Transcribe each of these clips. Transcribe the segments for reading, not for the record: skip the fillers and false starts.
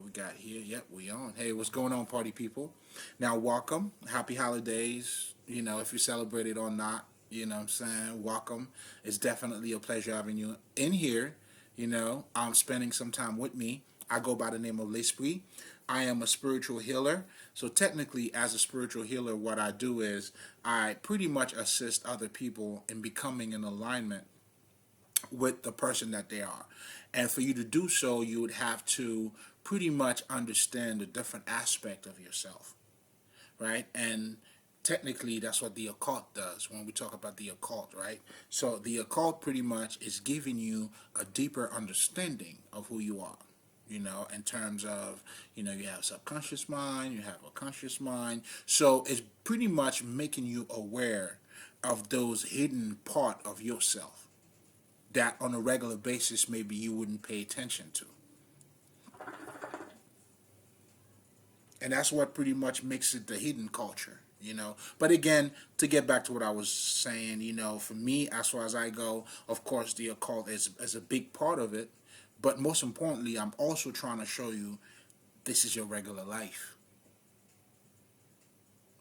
we got here. Yep, we on. Hey, what's going on, party people? Now, welcome. Happy holidays. If you celebrate it or not, what I'm saying? Welcome. It's definitely a pleasure having you in here. I'm spending some time with me. I go by the name of L'Esprit. I am a spiritual healer. So technically, as a spiritual healer, what I do is I pretty much assist other people in becoming in alignment with the person that they are. And for you to do so, you would have to pretty much understand the different aspect of yourself, right? And technically, that's what the occult does when we talk about the occult, right? So the occult pretty much is giving you a deeper understanding of who you are. In terms of, you have subconscious mind, you have a conscious mind. So it's pretty much making you aware of those hidden part of yourself that on a regular basis maybe you wouldn't pay attention to. And that's what pretty much makes it the hidden culture. But again, to get back to what I was saying, for me, as far as I go, of course, the occult is a big part of it. But most importantly, I'm also trying to show you this is your regular life.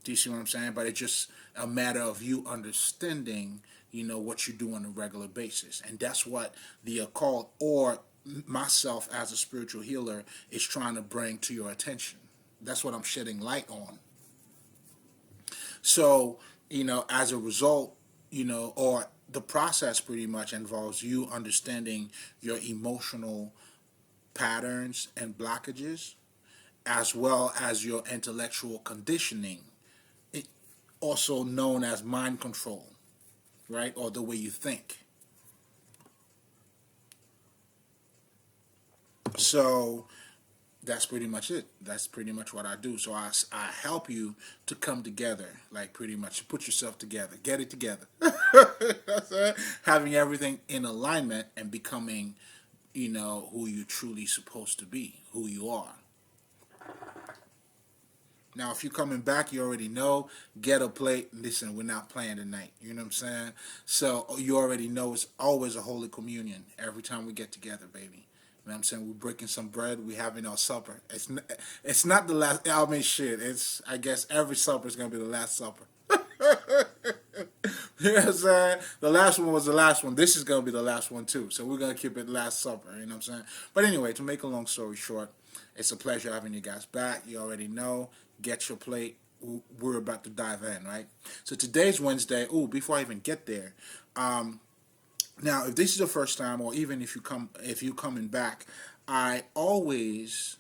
Do you see what I'm saying? But it's just a matter of you understanding, what you do on a regular basis. And that's what the occult or myself as a spiritual healer is trying to bring to your attention. That's what I'm shedding light on. So, as a result, or the process pretty much involves you understanding your emotional patterns and blockages, as well as your intellectual conditioning, also known as mind control, right? Or the way you think. So that's pretty much it. That's pretty much what I do. So I help you to come together, like pretty much put yourself together, get it together. Having everything in alignment and becoming, who you're truly supposed to be, who you are. Now, if you're coming back, you already know, get a plate. Listen, we're not playing tonight. You know what I'm saying? So you already know it's always a Holy Communion every time we get together, baby. You know what I'm saying? We're breaking some bread. We're having our supper. It's not the last. I mean, shit. I guess every supper is going to be the last supper. You know what I'm saying? The last one was the last one. This is going to be the last one, too. So we're going to keep it last supper. You know what I'm saying? But anyway, to make a long story short, it's a pleasure having you guys back. You already know. Get your plate. We're about to dive in, right? So today's Wednesday. Oh, before I even get there, now if this is the first time, or even if you're coming back, I always,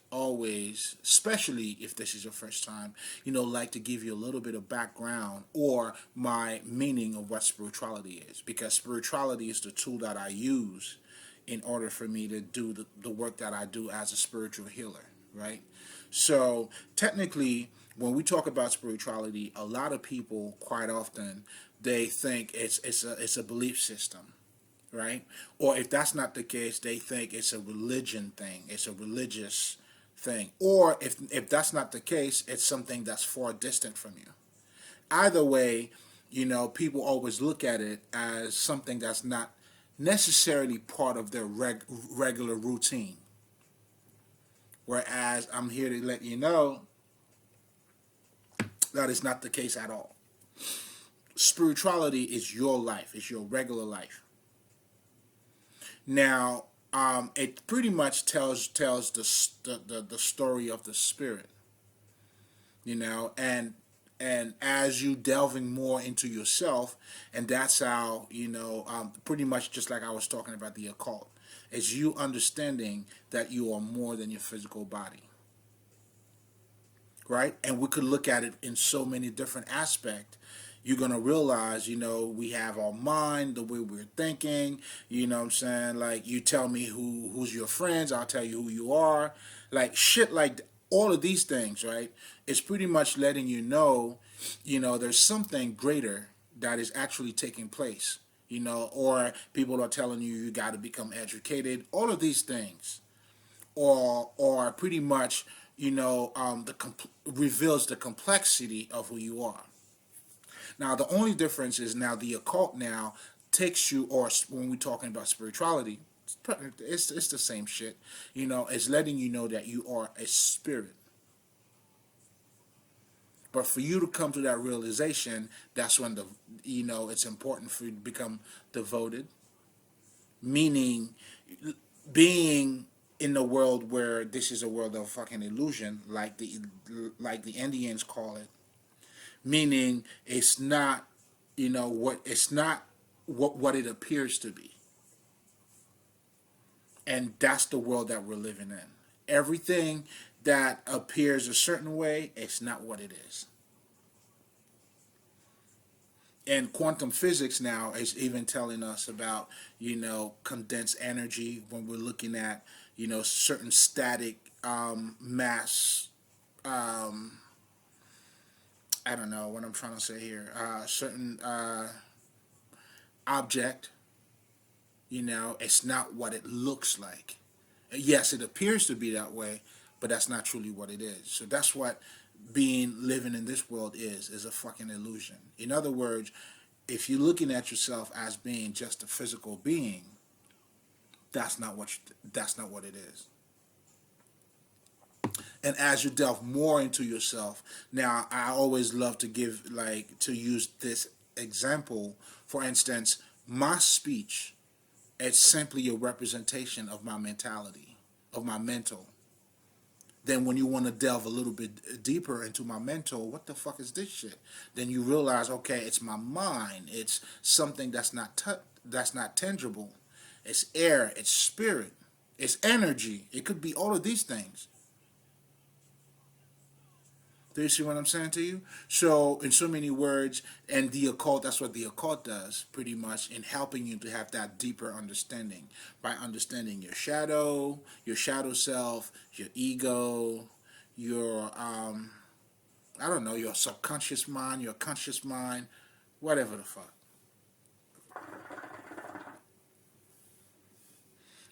especially if this is your first time, like to give you a little bit of background or my meaning of what spirituality is, because spirituality is the tool that I use in order for me to do the work that I do as a spiritual healer, right? So technically, when we talk about spirituality, a lot of people quite often they think it's a belief system, right? Or if that's not the case, they think it's a religion thing, it's a religious thing. Or if that's not the case, it's something that's far distant from you. Either way, people always look at it as something that's not necessarily part of their regular routine. Whereas I'm here to let you know that is not the case at all. Spirituality is your life. It's your regular life. Now, it pretty much tells the story of the spirit, and as you delving more into yourself, and that's how pretty much just like I was talking about the occult, is you understanding that you are more than your physical body, right? And we could look at it in so many different aspects. You're going to realize, we have our mind, the way we're thinking, you know what I'm saying? Like, you tell me who's your friends, I'll tell you who you are. Like, shit like all of these things, right? It's pretty much letting there's something greater that is actually taking place, or people are telling you got to become educated. All of these things, or pretty much, reveals the complexity of who you are. Now, the only difference is now the occult now takes you, or when we're talking about spirituality, It's the same shit. It's letting you know that you are a spirit. But for you to come to that realization, that's when it's important for you to become devoted, meaning being in the world where this is a world of fucking illusion, like the Indians call it, meaning it's not, what it appears to be, and that's the world that we're living in. Everything that appears a certain way, it's not what it is. And quantum physics now is even telling us about, condensed energy when we're looking at, certain static mass. Um, I don't know what I'm trying to say here. Certain object, it's not what it looks like. Yes, it appears to be that way, but that's not truly what it is. So that's what living in this world is a fucking illusion. In other words, if you're looking at yourself as being just a physical being, that's not what it is. And as you delve more into yourself, now I always love to to use this example. For instance, my speech, it's simply a representation of my mentality, of my mental. Then when you want to delve a little bit deeper into my mental, what the fuck is this shit? Then you realize, okay, it's my mind. It's something that's not tangible. It's air. It's spirit. It's energy. It could be all of these things. Do you see what I'm saying to you? So, in so many words, and the occult, that's what the occult does, pretty much, in helping you to have that deeper understanding. By understanding your shadow self, your ego, your, I don't know, your subconscious mind, your conscious mind, whatever the fuck.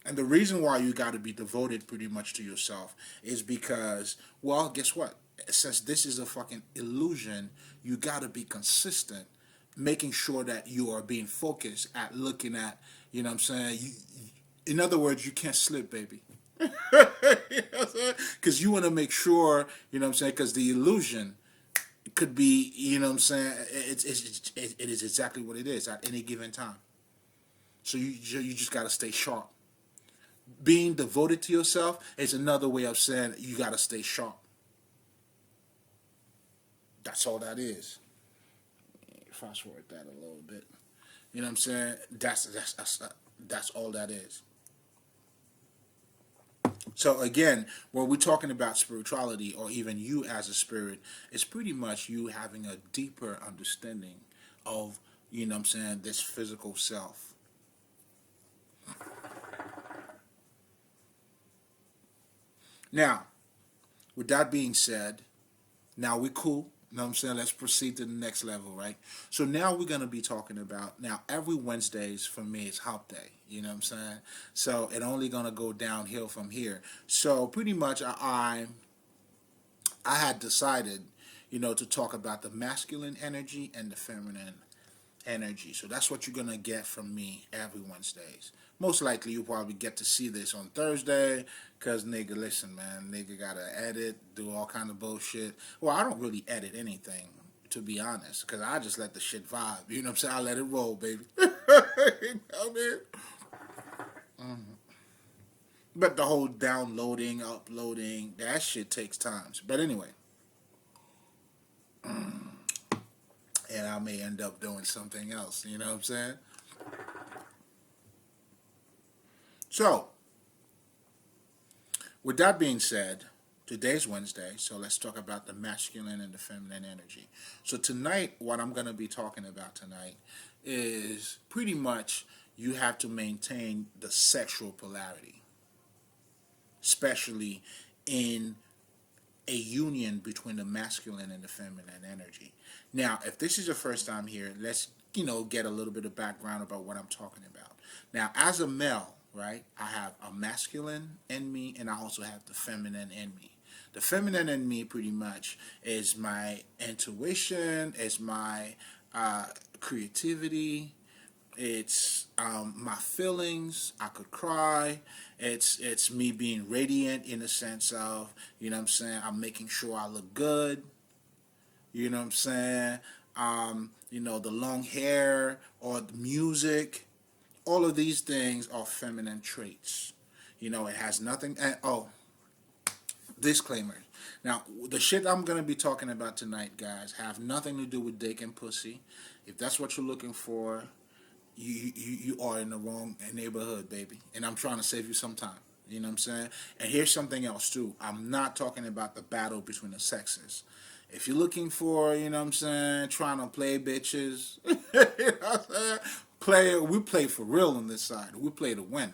And the reason why you got to be devoted pretty much to yourself is because, well, guess what? Since this is a fucking illusion, you got to be consistent, making sure that you are being focused at looking at, you know what I'm saying? In other words, you can't slip, baby. You know what I'm saying? Because you want to make sure, you know what I'm saying? Because the illusion could be, you know what I'm saying? It is exactly what it is at any given time. So you just got to stay sharp. Being devoted to yourself is another way of saying you got to stay sharp. That's all that is. Fast forward that a little bit. You know what I'm saying? That's all that is. So again, when we're talking about spirituality or even you as a spirit, it's pretty much you having a deeper understanding of, you know what I'm saying, this physical self. Now, with that being said, now we cool. You know what I'm saying? Let's proceed to the next level, right? So now we're going to be talking about, now every Wednesdays for me is hump day. You know what I'm saying? So it only going to go downhill from here. So pretty much I had decided, to talk about the masculine energy and the feminine energy. So that's what you're gonna get from me every Wednesdays. Most likely you'll probably get to see this on Thursday, cause nigga, listen, man, nigga gotta edit, do all kind of bullshit. Well, I don't really edit anything, to be honest, cause I just let the shit vibe. You know what I'm saying? I let it roll, baby. You know what I mean? But the whole downloading, uploading, that shit takes time. But anyway, and I may end up doing something else. You know what I'm saying? So, with that being said, today's Wednesday, so let's talk about the masculine and the feminine energy. So tonight, what I'm going to be talking about tonight is pretty much you have to maintain the sexual polarity, especially in a union between the masculine and the feminine energy. Now, if this is your first time here, let's get a little bit of background about what I'm talking about. Now, as a male, right, I have a masculine in me, and I also have the feminine in me. The feminine in me, pretty much, is my intuition, is my creativity, It's my feelings. I could cry. It's me being radiant in the sense of, you know what I'm saying, I'm making sure I look good. You know what I'm saying? The long hair or the music. All of these things are feminine traits. It has nothing. And, oh, disclaimer. Now, the shit I'm gonna be talking about tonight, guys, have nothing to do with dick and pussy. If that's what you're looking for, you are in the wrong neighborhood, baby. And I'm trying to save you some time. You know what I'm saying? And here's something else too. I'm not talking about the battle between the sexes. If you're looking for, you know what I'm saying, trying to play bitches, you know what I'm saying? We play for real on this side. We play to win.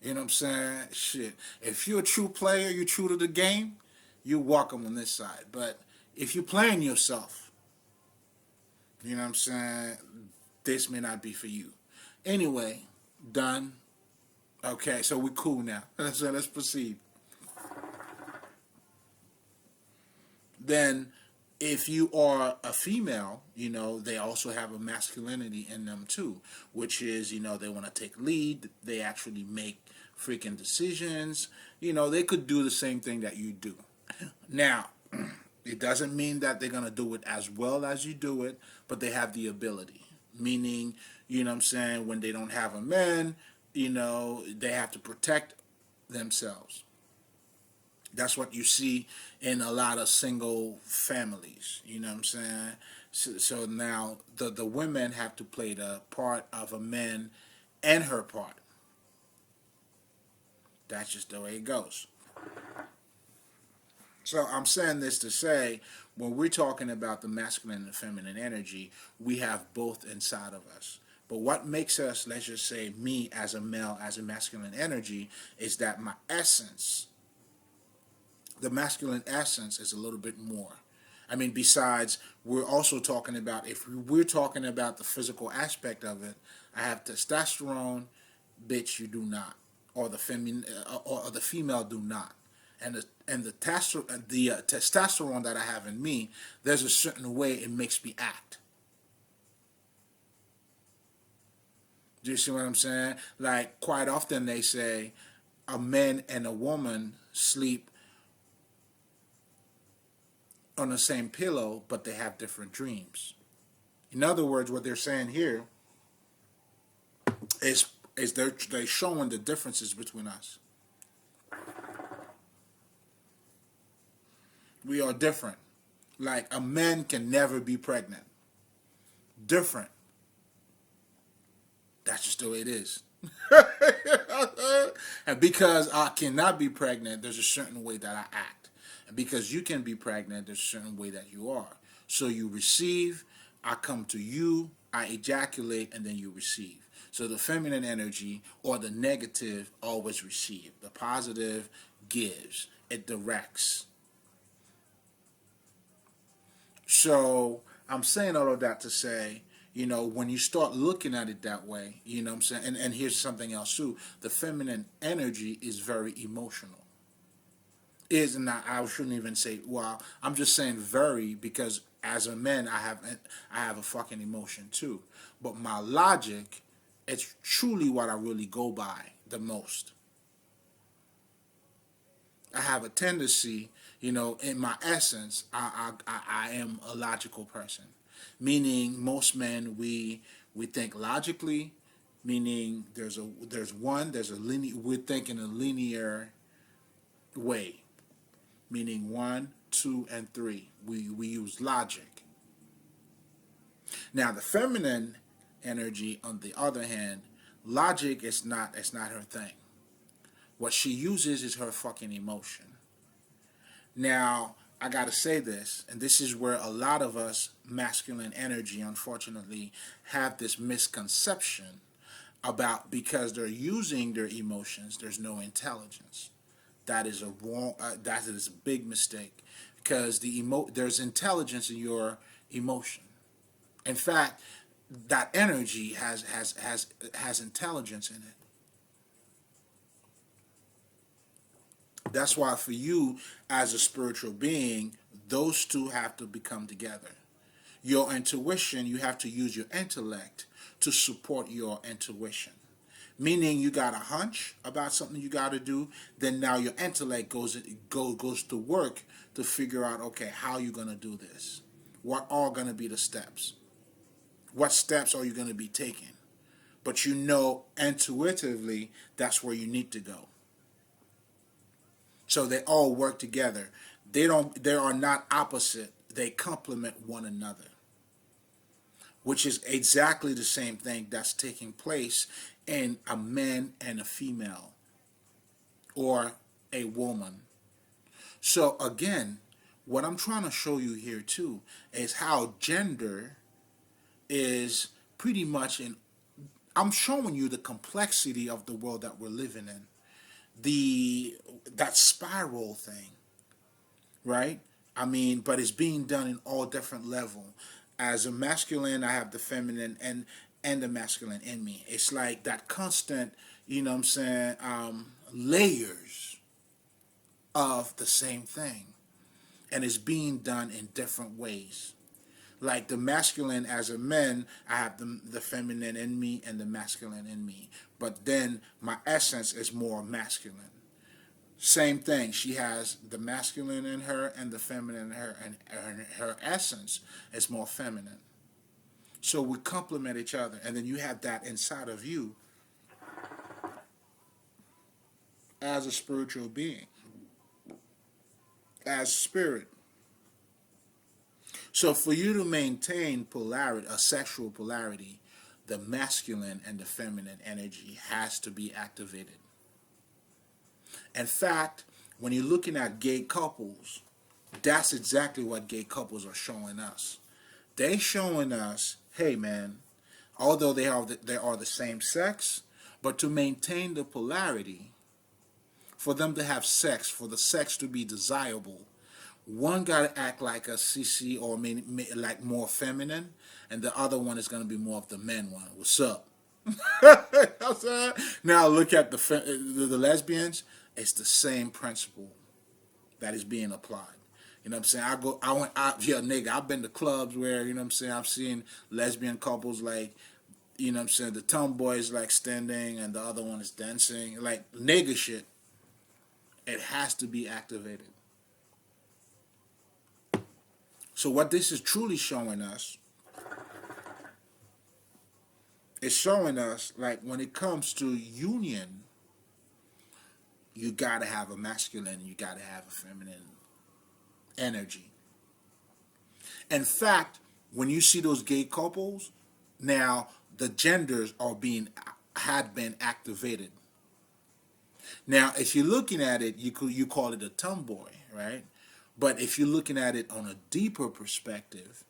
You know what I'm saying? Shit. If you're a true player, you're true to the game, you're welcome on this side. But if you're playing yourself, you know what I'm saying, this may not be for you. Anyway, done. Okay, so we're cool now. So let's proceed. Then, if you are a female, they also have a masculinity in them too, which is, they want to take lead. They actually make freaking decisions. They could do the same thing that you do. Now, it doesn't mean that they're going to do it as well as you do it, but they have the ability. Meaning, you know what I'm saying, when they don't have a man, they have to protect themselves. That's what you see in a lot of single families. You know what I'm saying? So now the women have to play the part of a man and her part. That's just the way it goes. So I'm saying this to say, when we're talking about the masculine and feminine energy, we have both inside of us. But what makes us, let's just say, me as a male, as a masculine energy, is that my essence, the masculine essence, is a little bit more. I mean, besides, we're also talking about, if we're talking about the physical aspect of it, I have testosterone, bitch, you do not, or the or the female do not, and the testosterone that I have in me, there's a certain way it makes me act. Do you see what I'm saying? Like, quite often they say a man and a woman sleep on the same pillow, but they have different dreams. In other words, what they're saying here is they're showing the differences between us. We are different. Like, a man can never be pregnant. Different. That's just the way it is. And because I cannot be pregnant, there's a certain way that I act. And because you can be pregnant, there's a certain way that you are. So you receive, I come to you, I ejaculate, and then you receive. So the feminine energy or the negative always receive. The positive gives. It directs. So I'm saying all of that to say, when you start looking at it that way, you know what I'm saying? And here's something else too. The feminine energy is very emotional. Is not, I shouldn't even say, well, I'm just saying very, because as a man, I have a fucking emotion too. But my logic, it's truly what I really go by the most. I have a tendency, in my essence, I am a logical person. Meaning, most men, we think logically. Meaning, there's a linear. We're thinking a linear way. Meaning 1, 2, and 3. We use logic. Now, the feminine energy, on the other hand, logic is not. It's not her thing. What she uses is her fucking emotion. Now, I gotta say this, and this is where a lot of us masculine energy, unfortunately, have this misconception about, because they're using their emotions, there's no intelligence. That is a wrong. That is a big mistake, because there's intelligence in your emotion. In fact, that energy has intelligence in it. That's why for you, as a spiritual being, those two have to become together. Your intuition, you have to use your intellect to support your intuition. Meaning you got a hunch about something you got to do, then now your intellect goes to work to figure out, okay, how you going to do this? What are going to be the steps? What steps are you going to be taking? But you know intuitively that's where you need to go. So they all work together. They are not opposite. They complement one another, which is exactly the same thing that's taking place in a man and a female or a woman. So again, what I'm trying to show you here too is how gender is pretty much in. I'm showing you the complexity of the world that we're living in. That spiral thing, right? I mean, but it's being done in all different level. As a masculine, I have the feminine and the masculine in me. It's like that constant, you know what I'm saying, layers of the same thing. And it's being done in different ways. Like the masculine as a man, I have the feminine in me and the masculine in me. But then my essence is more masculine. Same thing. She has the masculine in her and the feminine in her, and her essence is more feminine. So we complement each other, and then you have that inside of you as a spiritual being, as spirit. So for you to maintain polarity, a sexual polarity, the masculine and the feminine energy has to be activated. In fact, when you're looking at gay couples, that's exactly what gay couples are showing us. They showing us, hey man, although they are the same sex, but to maintain the polarity, for them to have sex, for the sex to be desirable, one got to act like a CC or like more feminine, and the other one is going to be more of the men one. What's up? Now look at the lesbians. It's the same principle that is being applied. You know what I'm saying? Yeah, nigga, I've been to clubs where, you know what I'm saying, I've seen lesbian couples like, you know what I'm saying, the tomboy is like standing and the other one is dancing. Like nigga shit. It has to be activated. So what this is truly showing us, is showing us like when it comes to union, you gotta have a masculine, you gotta have a feminine energy. In fact, when you see those gay couples, now the genders had been activated. Now, if you're looking at it, you call it a tomboy, right? But if you're looking at it on a deeper perspective,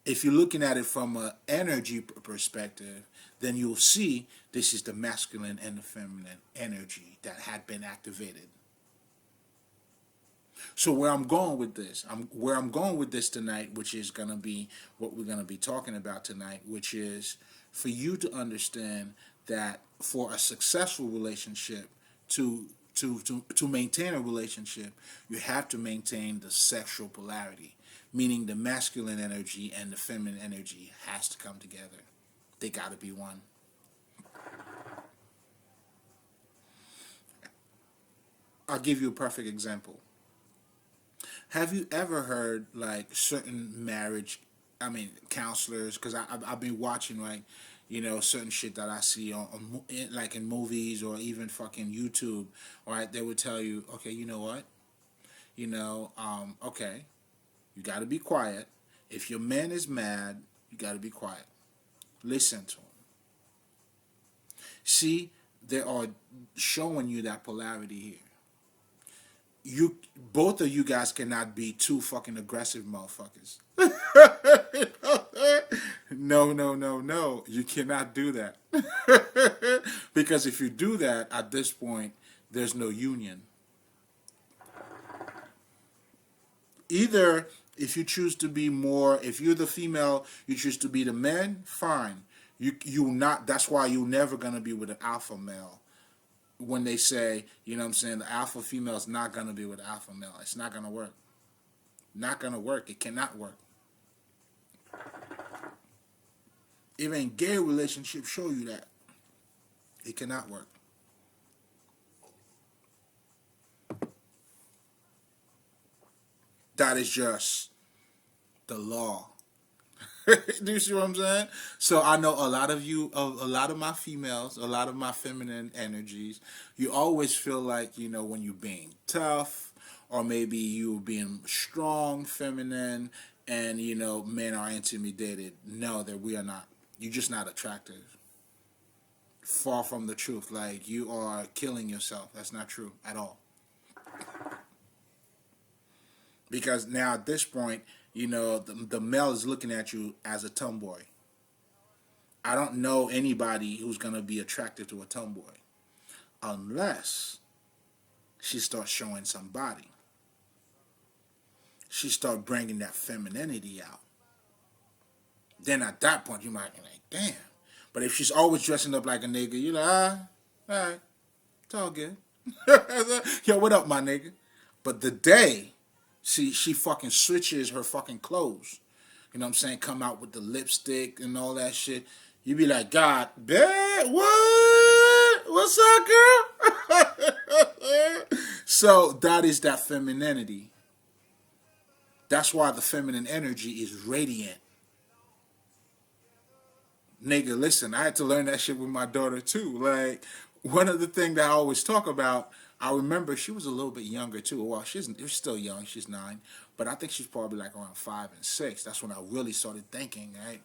if you're looking at it from an energy perspective, then you'll see this is the masculine and the feminine energy that had been activated. So where I'm going with this tonight, which is going to be what we're going to be talking about tonight, which is for you to understand that for a successful relationship, to maintain a relationship, you have to maintain the sexual polarity, meaning the masculine energy and the feminine energy has to come together. They got to be one. I'll give you a perfect example. Have you ever heard like certain counselors? Because I've been watching like, you know, certain shit that I see like in movies or even fucking YouTube. Right, they would tell you, okay, you know what, okay, you got to be quiet. If your man is mad, you got to be quiet. Listen to him. See, they are showing you that polarity here. You both of you guys cannot be two fucking aggressive motherfuckers. No, no, no, no. You cannot do that. Because if you do that, at this point, there's no union. Either if you choose to be more, if you're the female, you choose to be the man, fine. You not. That's why you're never gonna be with an alpha male. When they say, you know what I'm saying, the alpha female is not going to be with the alpha male. It's not going to work. Not going to work. It cannot work. Even gay relationships show you that it cannot work. That is just the law. Do you see what I'm saying? So I know a lot of you, a lot of my females, a lot of my feminine energies, you always feel like, when you're being tough, or maybe you being strong, feminine, and, men are intimidated. No, that we are not. You're just not attractive. Far from the truth. Like, you are killing yourself. That's not true at all. Because now at this point, the male is looking at you as a tomboy. I don't know anybody who's going to be attracted to a tomboy unless she starts showing some body. She starts bringing that femininity out. Then at that point, you might be like, damn. But if she's always dressing up like a nigga, you're like, all right, it's all good. Yo, what up, my nigga? But the day she fucking switches her fucking clothes, you know what I'm saying, come out with the lipstick and all that shit, you be like, God, damn, what? What's up, girl? So that is that femininity. That's why the feminine energy is radiant. Nigga, listen, I had to learn that shit with my daughter too. Like, one of the things that I always talk about, I remember she was a little bit younger too. Well, she's still young, she's 9, but I think she's probably like around 5 and 6. That's when I really started thinking, right?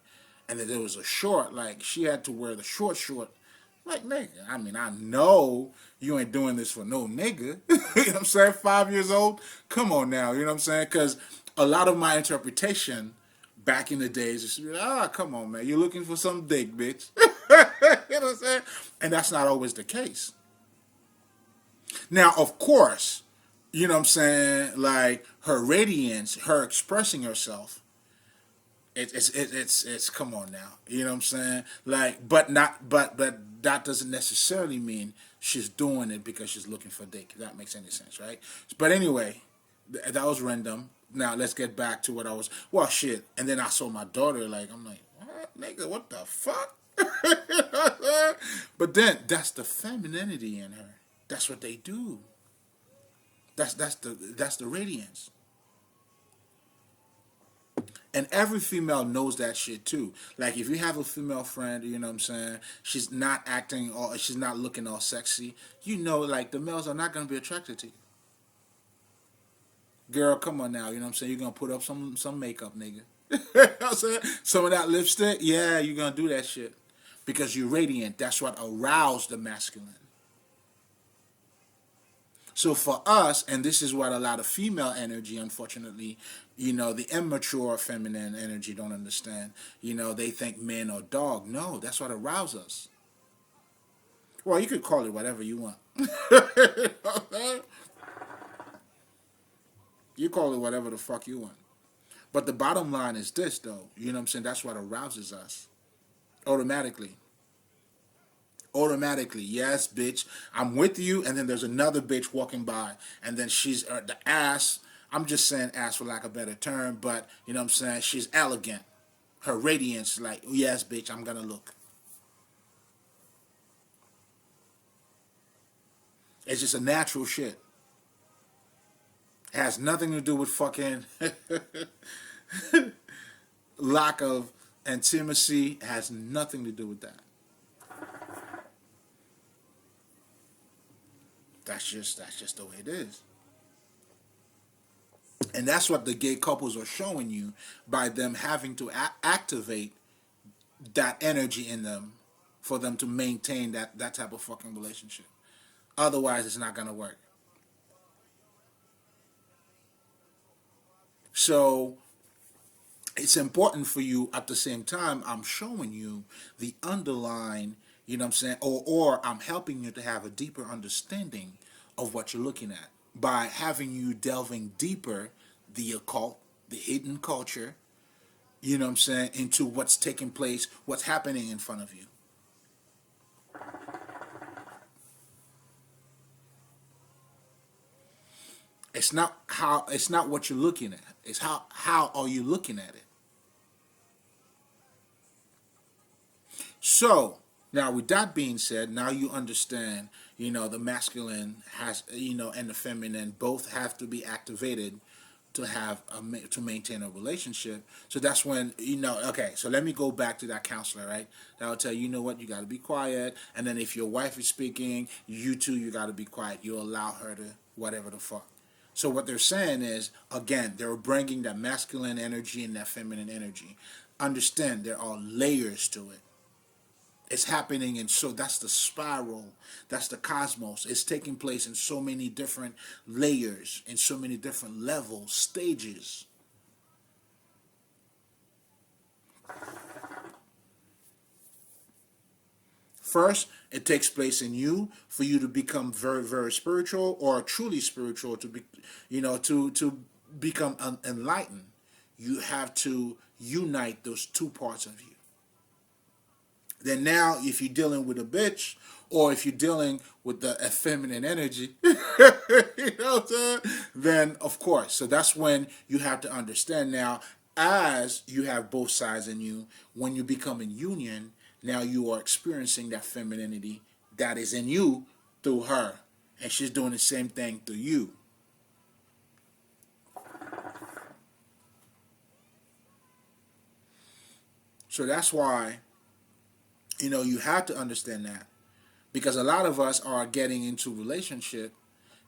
And then there was a short, like she had to wear the short. Like, nigga, I mean, I know you ain't doing this for no nigga. You know what I'm saying? 5 years old? Come on now, you know what I'm saying? Because a lot of my interpretation back in the days used to be like, come on, man, you're looking for some dick, bitch. You know what I'm saying? And that's not always the case. Now, of course, you know what I'm saying, like her radiance, her expressing herself, it's come on now. You know what I'm saying? Like, but that doesn't necessarily mean she's doing it because she's looking for dick. If that makes any sense, right? But anyway, that was random. Now let's get back to what I was. Well, shit. And then I saw my daughter. Like, I'm like, what, nigga? What the fuck? But then that's the femininity in her. That's what they do. That's the radiance. And every female knows that shit too. Like, if you have a female friend, you know what I'm saying, she's not acting or she's not looking all sexy, like the males are not gonna be attracted to you. Girl, come on now, you know what I'm saying? You're gonna put up some makeup, nigga. You know what I'm saying? Some of that lipstick, yeah, you're gonna do that shit. Because you're radiant. That's what aroused the masculine. So for us, and this is what a lot of female energy, unfortunately, the immature feminine energy don't understand. They think men are dog. No, that's what arouses us. Well, you could call it whatever you want. You call it whatever the fuck you want. But the bottom line is this, though. You know what I'm saying? That's what arouses us. Automatically. Automatically, yes, bitch. I'm with you, and then there's another bitch walking by, and then she's the ass. I'm just saying ass for lack of a better term, but you know what I'm saying? She's elegant. Her radiance, like, yes, bitch, I'm gonna look. It's just a natural shit. It has nothing to do with fucking lack of intimacy. It has nothing to do with that. That's just the way it is. And that's what the gay couples are showing you by them having to activate that energy in them for them to maintain that type of fucking relationship. Otherwise, it's not going to work. So it's important for you at the same time. I'm showing you the underlying, you know what I'm saying, or I'm helping you to have a deeper understanding of what you're looking at by having you delving deeper the occult, the hidden culture, you know what I'm saying, into what's taking place, what's happening in front of you. It's not what you're looking at. It's how are you looking at it? So now, with that being said, now you understand, the masculine has, and the feminine both have to be activated to to maintain a relationship. So that's when, okay, so let me go back to that counselor, right? That will tell you, what, you got to be quiet. And then if your wife is speaking, you too, you got to be quiet. You allow her to whatever the fuck. So what they're saying is, again, they're bringing that masculine energy and that feminine energy. Understand there are layers to it. It's happening, and so that's the spiral, that's the cosmos. It's taking place in so many different layers, in so many different levels, stages. First, it takes place in you for you to become very, very spiritual or truly spiritual, to be, to become enlightened. You have to unite those two parts of you. Then now, if you're dealing with a bitch, or if you're dealing with the feminine energy, you know what I'm saying? Then of course, so that's when you have to understand now, as you have both sides in you, when you become in union, now you are experiencing that femininity that is in you through her, and she's doing the same thing through you. So that's why, you have to understand that, because a lot of us are getting into relationship,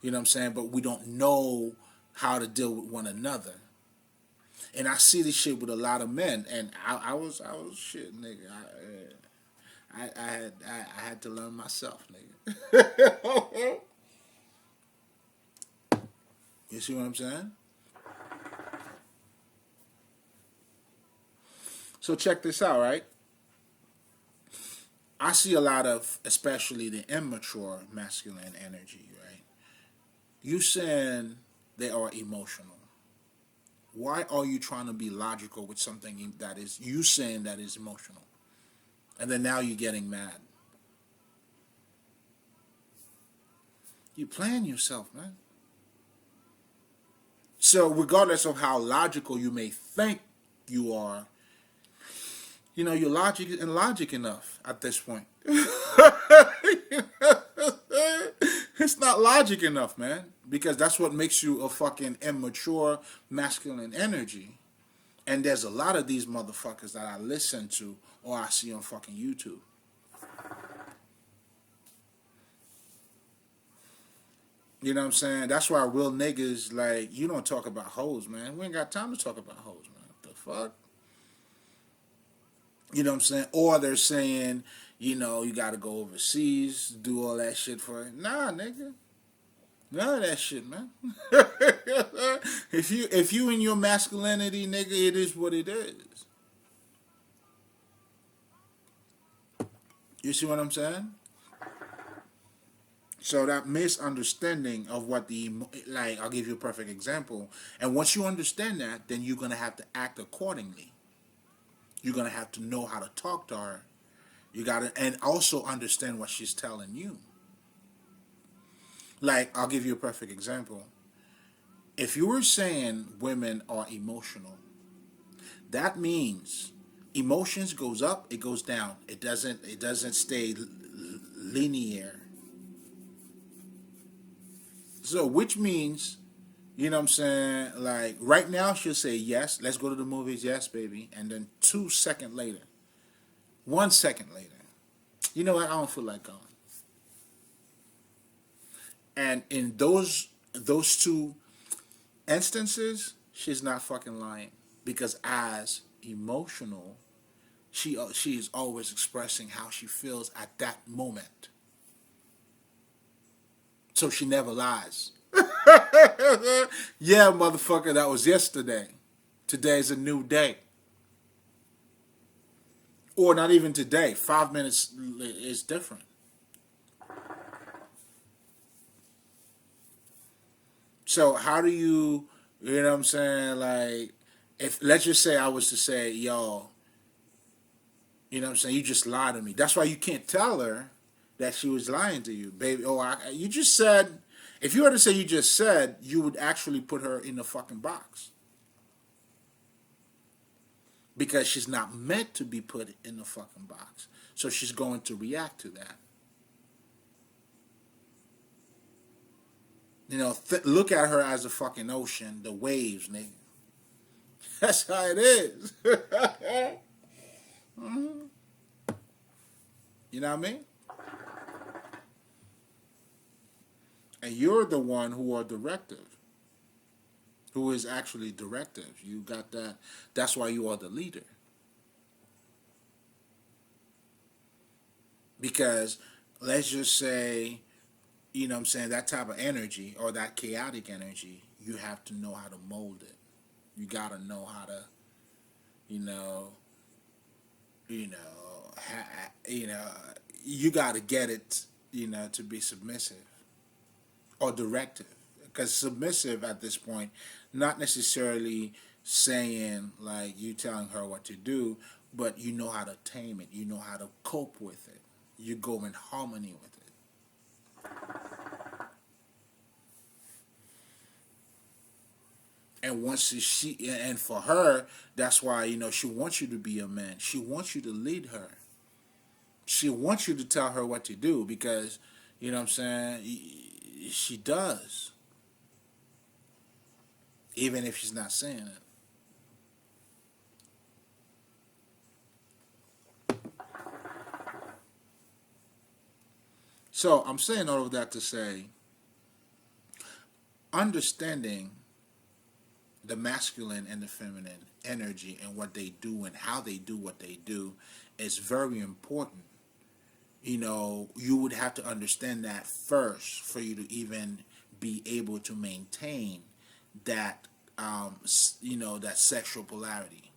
what I'm saying, but we don't know how to deal with one another. And I see this shit with a lot of men, and I was shit, nigga. I had to learn myself, nigga. You see what I'm saying? So check this out, right? I see a lot of, especially the immature masculine energy, right? You saying they are emotional. Why are you trying to be logical with something that is you saying that is emotional? And then now you're getting mad. You're playing yourself, man. So regardless of how logical you may think you are, you're logic enough at this point. It's not logic enough, man. Because that's what makes you a fucking immature masculine energy. And there's a lot of these motherfuckers that I listen to or I see on fucking YouTube. You know what I'm saying? That's why real niggas, like, you don't talk about hoes, man. We ain't got time to talk about hoes, man. What the fuck? You know what I'm saying? Or they're saying, you got to go overseas, do all that shit for it. Nah, nigga. None of that shit, man. if you in your masculinity, nigga, it is what it is. You see what I'm saying? So that misunderstanding of what like, I'll give you a perfect example. And once you understand that, then you're gonna have to act accordingly. You're gonna have to know how to talk to her. You gotta, and also understand what she's telling you. Like, I'll give you a perfect example. If you were saying women are emotional, that means emotions goes up, it goes down. It doesn't stay linear. So which means, you know what I'm saying, like right now she'll say yes, let's go to the movies, yes, baby. And then 2 seconds later, 1 second later, you know what, I don't feel like going. And in those two instances, she's not fucking lying. Because as emotional, she is always expressing how she feels at that moment. So she never lies. Yeah, motherfucker, that was yesterday. Today's a new day. Or not even today. 5 minutes is different. So how do you know what I'm saying? Like, if let's just say I was to say, yo, you know what I'm saying? You just lied to me. That's why you can't tell her that she was lying to you, baby. Oh, you just said. If you were to say you just said, you would actually put her in the fucking box. because she's not meant to be put in the fucking box. So she's going to react to that. You know, look at her as a fucking ocean, the waves, nigga. That's how it is. Mhm. You know what I mean? And you're the one who are directive, who is actually directive. You got that. That's why you are the leader. Because let's just say, you know what I'm saying, that type of energy or that chaotic energy, you have to know how to mold it. You got to know how to, you know, you know, you got to get it, you know, to be submissive or directive. Because submissive at this point, not necessarily saying like you telling her what to do, but you know how to tame it. You know how to cope with it. You go in harmony with it. And once she and for her, that's why you know she wants you to be a man. She wants you to lead her. She wants you to tell her what to do because you know what I'm saying. She does, even if she's not saying it. So I'm saying all of that to say, understanding the masculine and the feminine energy and what they do and how they do what they do is very important. You know, you would have to understand that first for you to even be able to maintain that, you know, that sexual polarity.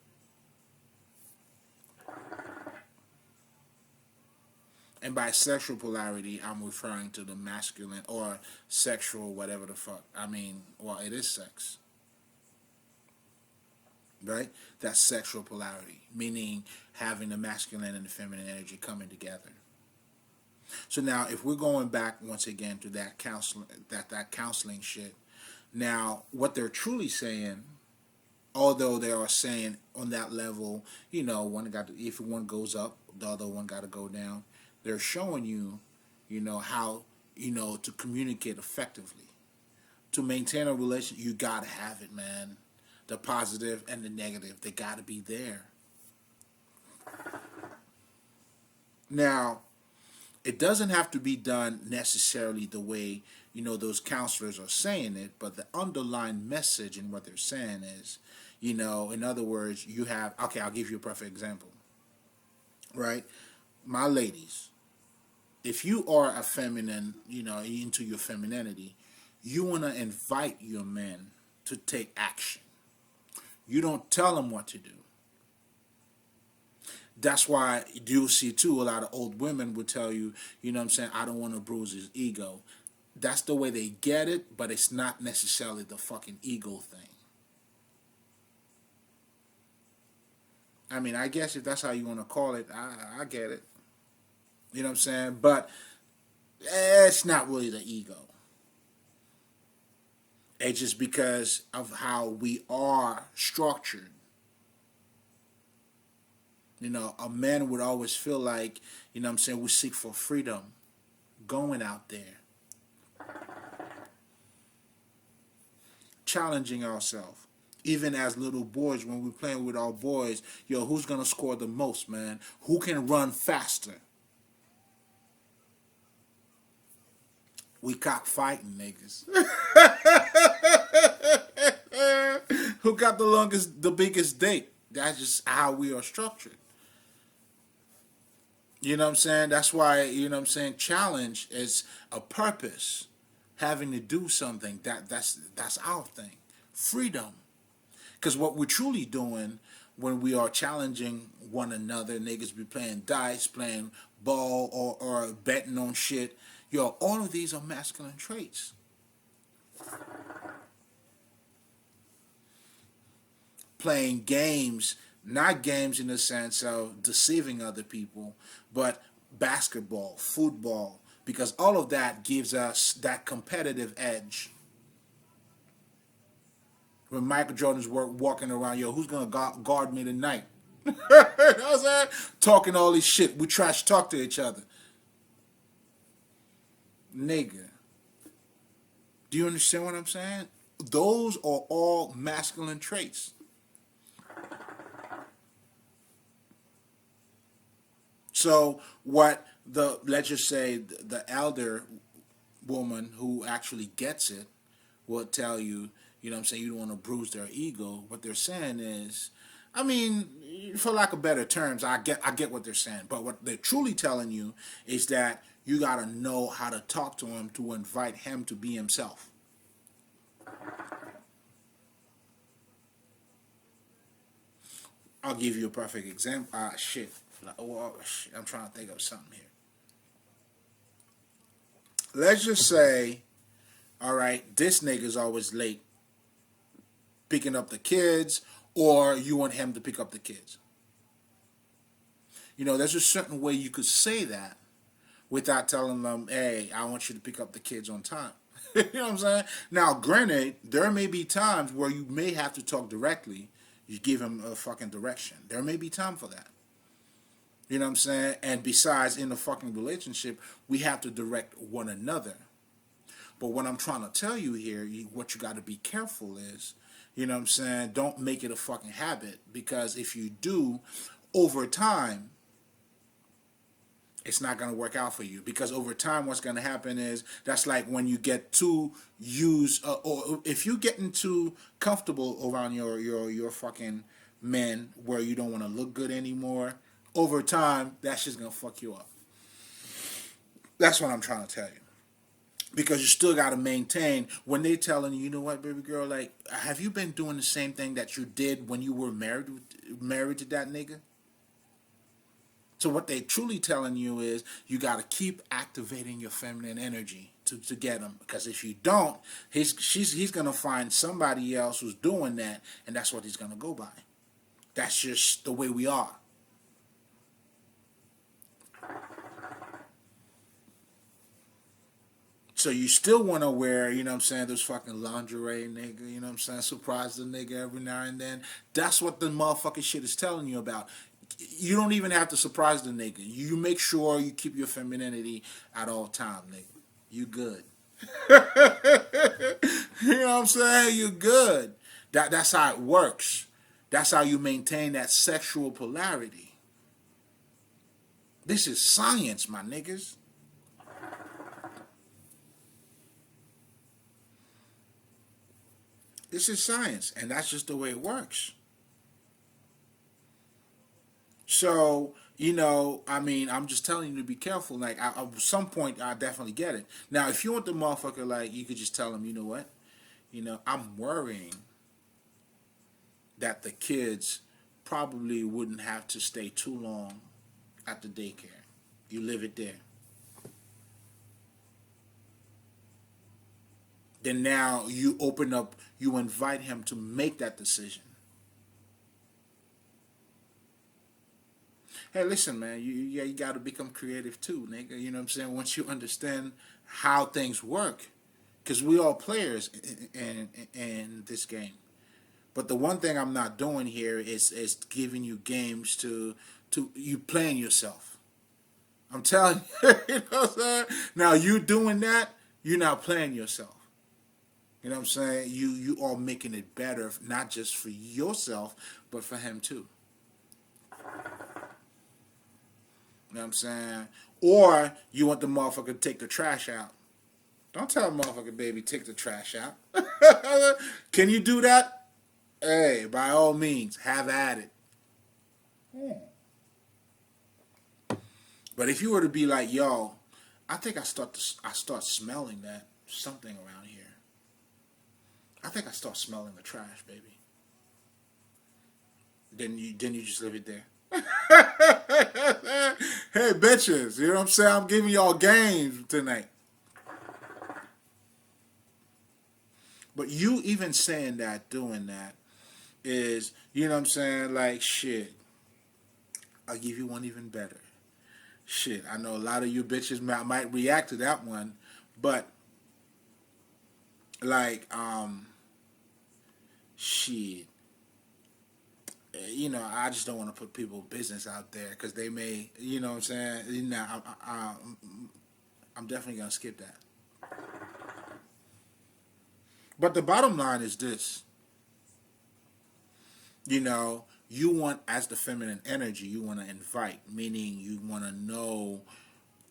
And by sexual polarity, I'm referring to the masculine or sexual, whatever the fuck. I mean, well, it is sex, right? That's sexual polarity, meaning having the masculine and the feminine energy coming together. So now, if we're going back once again to that counseling, that counseling shit. Now, what they're truly saying, although they are saying on that level, you know, one got to, if one goes up, the other one got to go down. They're showing you, you know, how you know to communicate effectively. To maintain a relationship, you gotta have it, man. The positive and the negative, they gotta be there. Now, it doesn't have to be done necessarily the way you know those counselors are saying it, but the underlying message in what they're saying is, you know, in other words, you have okay. I'll give you a perfect example, right? My ladies, if you are a feminine, you know, into your femininity, you want to invite your men to take action. You don't tell them what to do. That's why you'll see too a lot of old women will tell you, you know what I'm saying, I don't want to bruise his ego. That's the way they get it, but it's not necessarily the fucking ego thing. I mean, I guess if that's how you want to call it, I get it. You know what I'm saying? But it's not really the ego. It's just because of how we are structured. You know, a man would always feel like, you know what I'm saying, we seek for freedom going out there, challenging ourselves. Even as little boys, when we're playing with our boys, yo, who's gonna score the most, man? Who can run faster? We cockfighting niggas. Who got the longest, the biggest date? That's just how we are structured. You know what I'm saying? That's why, you know what I'm saying, challenge is a purpose. Having to do something. That's our thing. Freedom. Because what we're truly doing when we are challenging one another, niggas be playing dice, playing ball, or betting on shit. Yo, all of these are masculine traits. Playing games, not games in the sense of deceiving other people, but basketball, football, because all of that gives us that competitive edge. When Michael Jordan's walking around, yo, who's gonna guard me tonight? You know what I'm saying? Talking all this shit. We trash talk to each other. Nigga. Do you understand what I'm saying? Those are all masculine traits. So what the let's just say the elder woman who actually gets it will tell you, you know what I'm saying, you don't want to bruise their ego. What they're saying is, I mean, for lack of better terms, I get what they're saying. But what they're truly telling you is that you gotta know how to talk to him to invite him to be himself. I'll give you a perfect example. Shit. Shit. I'm trying to think of something here. Let's just say, all right, this nigga's always late picking up the kids, or you want him to pick up the kids. You know, there's a certain way you could say that without telling them, hey, I want you to pick up the kids on time. You know what I'm saying? Now, granted, there may be times where you may have to talk directly. You give him a fucking direction. There may be time for that. You know what I'm saying? And besides, in a fucking relationship, we have to direct one another. But what I'm trying to tell you here, what you got to be careful is, you know what I'm saying, don't make it a fucking habit. Because if you do, over time, it's not going to work out for you. Because over time, what's going to happen is, that's like when you get too used, or if you getting too comfortable around your fucking men where you don't want to look good anymore, over time, that's just going to fuck you up. That's what I'm trying to tell you. Because you still got to maintain when they telling you, you know what, baby girl, like, have you been doing the same thing that you did when you were married to that nigga? So what they truly telling you is you got to keep activating your feminine energy to get him. Because if you don't, he's gonna find somebody else who's doing that, and that's what he's gonna go by. That's just the way we are. So you still want to wear, you know what I'm saying, those fucking lingerie, nigga, you know what I'm saying, surprise the nigga every now and then. That's what the motherfucking shit is telling you about. You don't even have to surprise the nigga. You make sure you keep your femininity at all times, nigga. You good. You know what I'm saying? You good. That's how it works. That's how you maintain that sexual polarity. This is science, my niggas. This is science, and that's just the way it works. So, you know, I mean, I'm just telling you to be careful. Like, at some point, I definitely get it. Now, if you want the motherfucker, like, you could just tell him, you know what? You know, I'm worrying that the kids probably wouldn't have to stay too long at the daycare. You live it there. Then now you open up, you invite him to make that decision. Hey, listen, man, yeah, you got to become creative too, nigga. You know what I'm saying? Once you understand how things work, because we all players in this game. But the one thing I'm not doing here is giving you games to you playing yourself. I'm telling you, you know what I'm saying? Now you doing that, you're not playing yourself. You know what I'm saying? You are making it better, not just for yourself, but for him too. You know what I'm saying? Or you want the motherfucker to take the trash out. Don't tell a motherfucker, baby, take the trash out. Can you do that? Hey, by all means, have at it. Hmm. But if you were to be like, yo, I think I start smelling that something around here. I think I start smelling the trash, baby. Then you just leave it there. Hey, bitches, you know what I'm saying? I'm giving y'all games tonight. But you even saying that, doing that, is, you know what I'm saying, like, shit, I'll give you one even better. Shit, I know a lot of you bitches might react to that one, but, like, shit, I just don't want to put people's business out there because they may, you know what I'm saying. I'm definitely gonna skip that. But the bottom line is this: you want, as the feminine energy, you want to invite, meaning you want to know,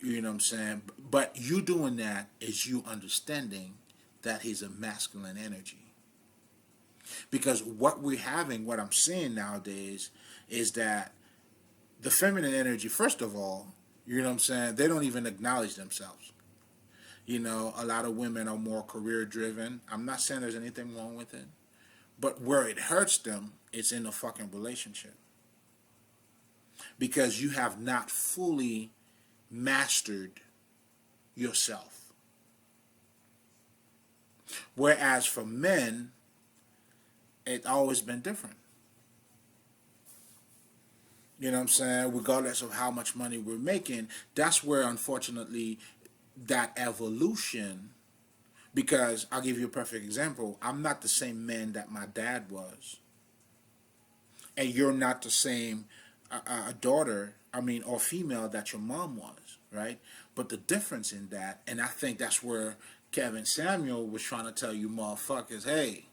you know what I'm saying. But you doing that is you understanding that he's a masculine energy. Because what I'm seeing nowadays is that the feminine energy, first of all, you know what I'm saying, they don't even acknowledge themselves. A lot of women are more career driven. I'm not saying there's anything wrong with it, but where it hurts them, it's in the fucking relationship. Because you have not fully mastered yourself. Whereas for men, it's always been different. You know what I'm saying? Regardless of how much money we're making, that's where, unfortunately, that evolution. Because I'll give you a perfect example. I'm not the same man that my dad was, and you're not the same daughter. I mean, or female that your mom was, right? But the difference in that, and I think that's where Kevin Samuel was trying to tell you motherfuckers, hey,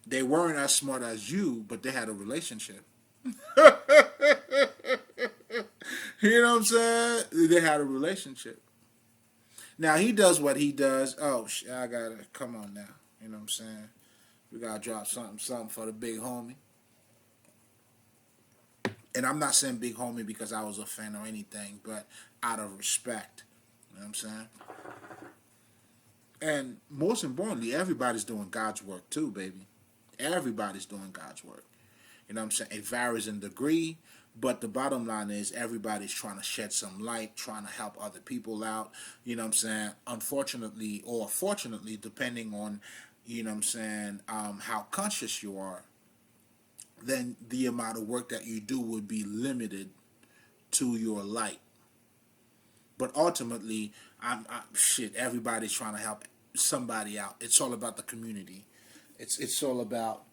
they weren't as smart as you, but they had a relationship. You know what I'm saying? They had a relationship. Now he does what he does. Oh, I gotta come on now. You know what I'm saying? We gotta drop something for the big homie. And I'm not saying big homie because I was a fan or anything, but out of respect. You know what I'm saying? And most importantly, everybody's doing God's work too, baby. Everybody's doing God's work. You know what I'm saying? It varies in degree, but the bottom line is everybody's trying to shed some light, trying to help other people out. You know what I'm saying? Unfortunately, or fortunately, depending on, you know what I'm saying, how conscious you are, then the amount of work that you do would be limited to your light. But ultimately, shit, everybody's trying to help somebody out. It's all about the community. It's all about,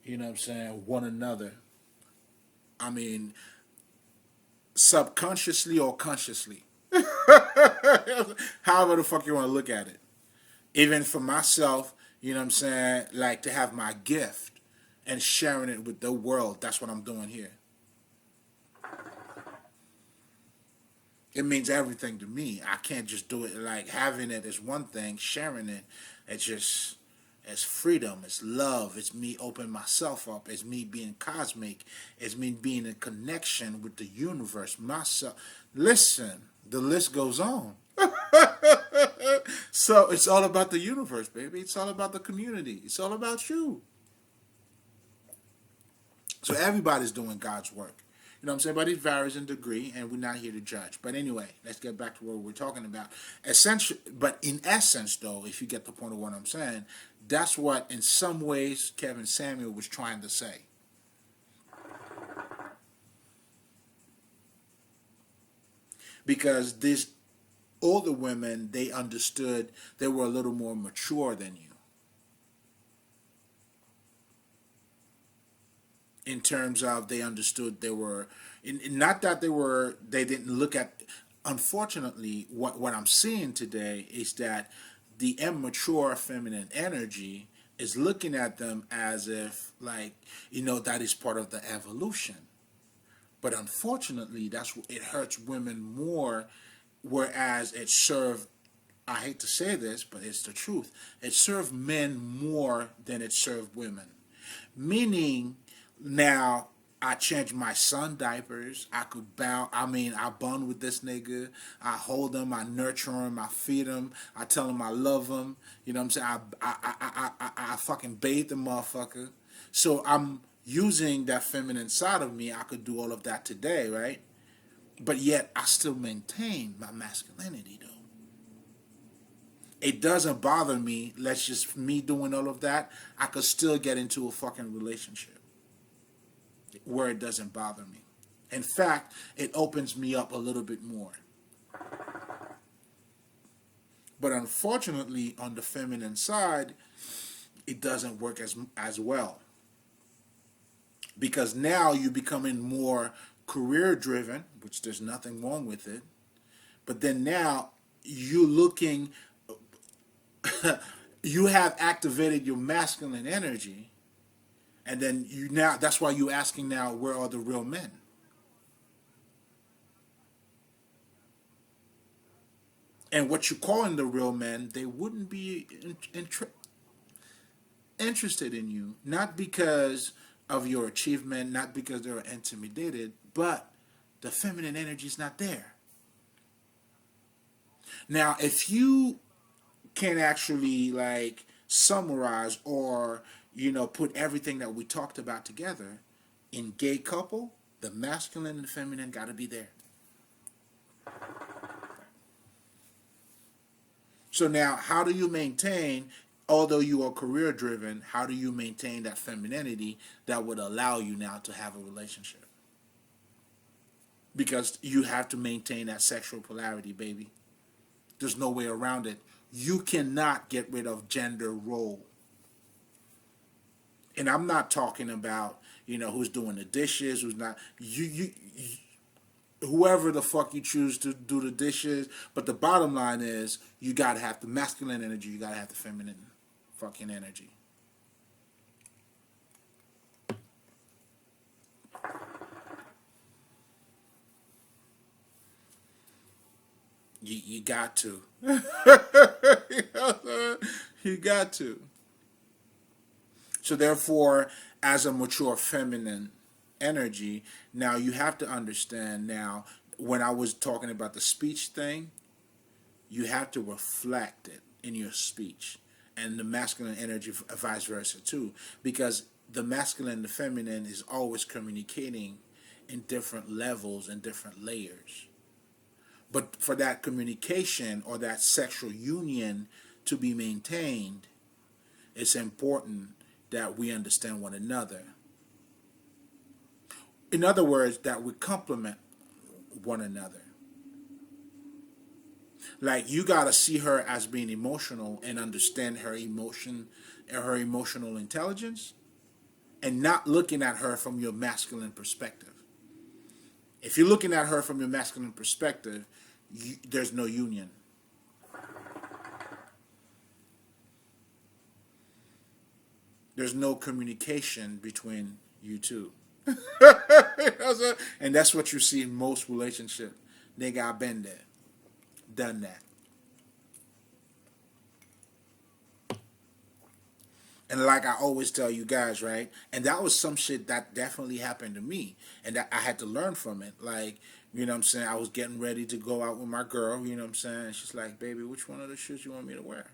you know what I'm saying, one another. I mean, subconsciously or consciously. However the fuck you want to look at it. Even for myself, you know what I'm saying, like to have my gift and sharing it with the world. That's what I'm doing here. It means everything to me. I can't just do it like having it is one thing, sharing it, it's freedom, it's love, it's me opening myself up, it's me being cosmic, it's me being in connection with the universe, myself. Listen, the list goes on. So it's all about the universe, baby. It's all about the community. It's all about you. So everybody's doing God's work. You know what I'm saying? But it varies in degree, and we're not here to judge. But anyway, let's get back to what we're talking about. But in essence, though, if you get the point of what I'm saying, that's what, in some ways, Kevin Samuel was trying to say. Because these older women, they understood they were a little more mature than you. In terms of they understood they were, not that they didn't look at, unfortunately what I'm seeing today is that the immature feminine energy is looking at them as if, like, that is part of the evolution. But unfortunately, it hurts women more, whereas it served, I hate to say this, but it's the truth, it served men more than it served women. Meaning, now I change my son diapers. I could bound. I mean, I bond with this nigga. I hold him. I nurture him. I feed him. I tell him I love him. You know what I'm saying? I fucking bathe the motherfucker. So I'm using that feminine side of me. I could do all of that today, right? But yet I still maintain my masculinity, though. It doesn't bother me. Let's just me doing all of that. I could still get into a fucking relationship where it doesn't bother me. In fact, it opens me up a little bit more. But unfortunately, on the feminine side, it doesn't work as well. because now you're becoming more career driven, which there's nothing wrong with it. But then now you're looking, you have activated your masculine energy, and then you now, that's why you're asking now, where are the real men? And what you're calling the real men, they wouldn't be interested in you, not because of your achievement, not because they're intimidated, but the feminine energy is not there. Now, if you can actually like summarize or put everything that we talked about together in gay couple, the masculine and feminine got to be there. So now, how do you maintain, although you are career driven, how do you maintain that femininity that would allow you now to have a relationship? Because you have to maintain that sexual polarity, baby. There's no way around it. You cannot get rid of gender role. And I'm not talking about, who's doing the dishes, who's not. Whoever the fuck you choose to do the dishes. But the bottom line is, you gotta have the masculine energy, you gotta have the feminine fucking energy. You got to. You got to. So therefore, as a mature feminine energy, now you have to understand now, when I was talking about the speech thing, you have to reflect it in your speech. And the masculine energy vice versa too. Because the masculine and the feminine is always communicating in different levels and different layers. But for that communication or that sexual union to be maintained, it's important that we understand one another. In other words, that we complement one another. Like, you gotta see her as being emotional and understand her emotion, her emotional intelligence, and not looking at her from your masculine perspective. If you're looking at her from your masculine perspective, there's no union. There's no communication between you two. And that's what you see in most relationships. They got been there, done that. And like I always tell you guys, right? And that was some shit that definitely happened to me. And that I had to learn from it. Like, what I'm saying? I was getting ready to go out with my girl, what I'm saying? And she's like, baby, which one of the shoes you want me to wear?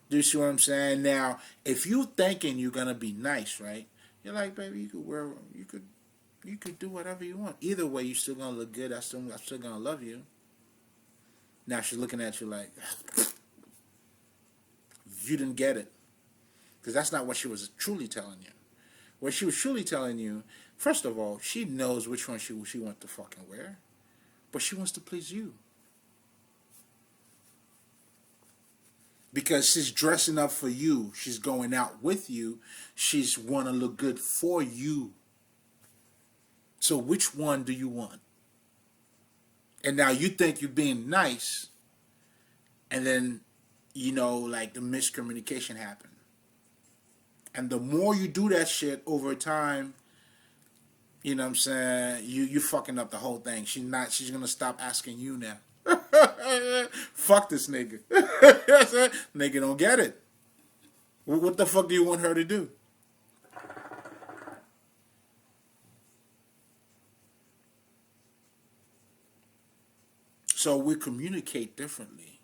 Do you see what I'm saying? Now, if you thinking you're gonna be nice, right? You're like, baby, you could do whatever you want. Either way, you still gonna look good. I'm still gonna love you. Now she's looking at you like, you didn't get it, because that's not what she was truly telling you. What she was truly telling you, first of all, she knows which one she wants to fucking wear, but she wants to please you. Because she's dressing up for you, she's going out with you, she's want to look good for you. So which one do you want? And now you think you're being nice, and then, like, the miscommunication happened. And the more you do that shit over time, what I'm saying, you fucking up the whole thing. She's gonna stop asking you now. Fuck this nigga. Nigga don't get it. What the fuck do you want her to do? So we communicate differently.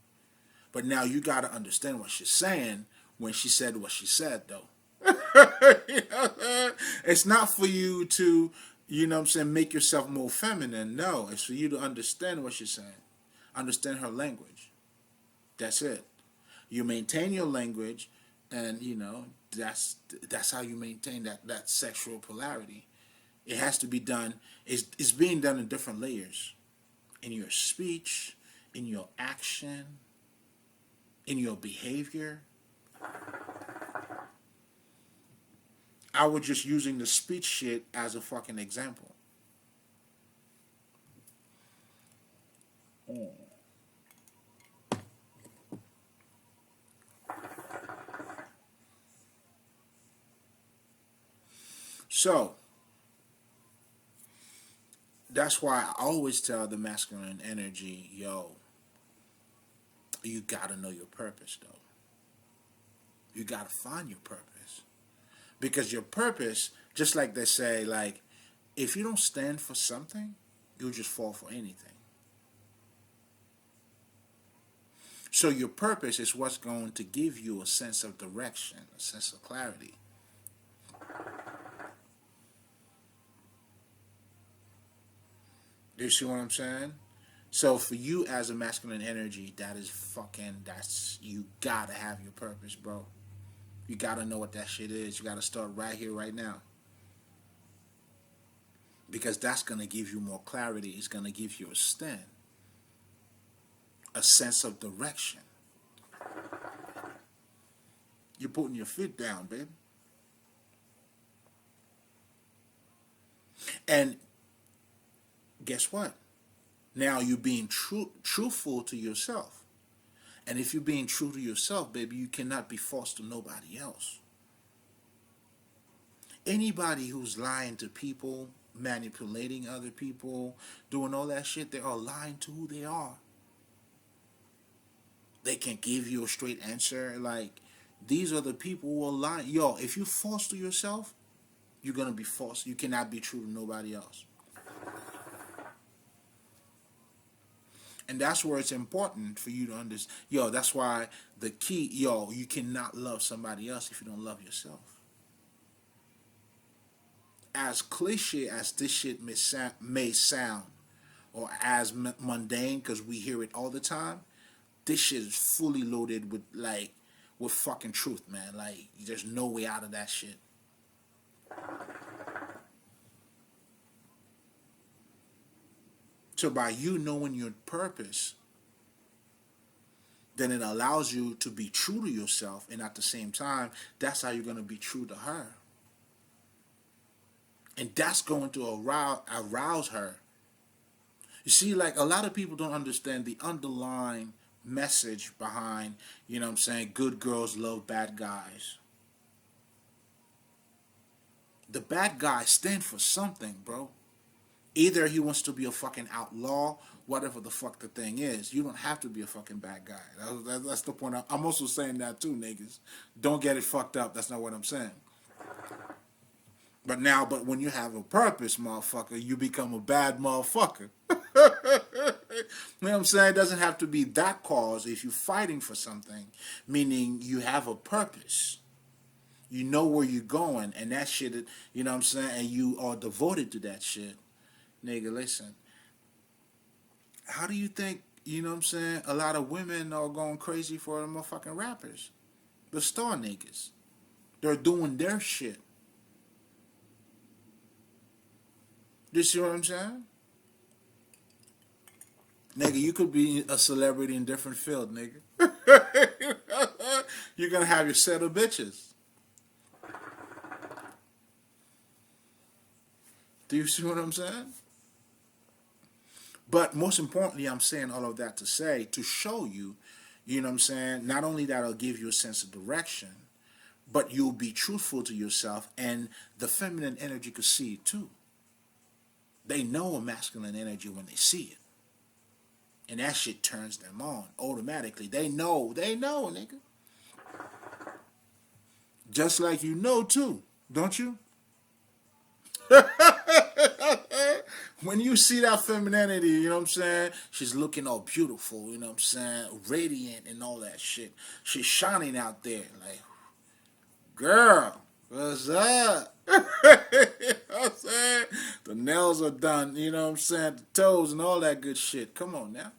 But now you got to understand what she's saying when she said what she said, though. It's not for you to, what I'm saying, make yourself more feminine. No, it's for you to understand what she's saying. Understand her language. That's it. You maintain your language, and, that's how you maintain that sexual polarity. It has to be done. It's being done in different layers. In your speech, in your action, in your behavior. I was just using the speech shit as a fucking example. So that's why I always tell the masculine energy, yo, you gotta know your purpose though. You gotta find your purpose. Because your purpose, just like they say, like, if you don't stand for something, you'll just fall for anything. So your purpose is what's going to give you a sense of direction, a sense of clarity. Do you see what I'm saying? So for you as a masculine energy, that's you gotta have your purpose, bro. You gotta know what that shit is. You gotta start right here, right now. Because that's gonna give you more clarity. It's gonna give you a stand, a sense of direction. You're putting your feet down, baby. And guess what? Now you're being truthful to yourself. And if you're being true to yourself, baby, you cannot be false to nobody else. Anybody who's lying to people, manipulating other people, doing all that shit, they are lying to who they are. They can give you a straight answer. Like, these are the people who are lying. Yo, if you false to yourself, you're going to be false. You cannot be true to nobody else. And that's where it's important for you to understand. Yo, that's why the key, yo, you cannot love somebody else if you don't love yourself. As cliche as this shit may sound, or as mundane, because we hear it all the time, this shit is fully loaded with, like, with fucking truth, man. Like, there's no way out of that shit. So by you knowing your purpose, then it allows you to be true to yourself, and at the same time, that's how you're going to be true to her. And that's going to arouse her. You see, like, a lot of people don't understand the underlying message behind, you know what I'm saying, good girls love bad guys. The bad guy stands for something, bro. Either he wants to be a fucking outlaw, whatever the fuck the thing is. You don't have to be a fucking bad guy. That's the point. I'm also saying that too, niggas. Don't get it fucked up. That's not what I'm saying. But when you have a purpose, motherfucker, you become a bad motherfucker. You know what I'm saying? It doesn't have to be that cause if you're fighting for something, meaning you have a purpose. You know where you're going, and that shit, you know what I'm saying, and you are devoted to that shit. Nigga, listen. How do you think, you know what I'm saying, a lot of women are going crazy for the motherfucking rappers? The star niggas. They're doing their shit. You see what I'm saying? Nigga, you could be a celebrity in different field, nigga. You're gonna have your set of bitches. Do you see what I'm saying? But most importantly, I'm saying all of that to say, to show you, you know what I'm saying, not only that it'll give you a sense of direction, but you'll be truthful to yourself, and the feminine energy could see it too. They know a masculine energy when they see it. And that shit turns them on automatically. They know, nigga. Just like you know too, don't you? When you see that femininity, you know what I'm saying? She's looking all beautiful, you know what I'm saying? Radiant and all that shit. She's shining out there. Like, girl, what's up? You know what I'm saying? The nails are done, you know what I'm saying? The toes and all that good shit. Come on now.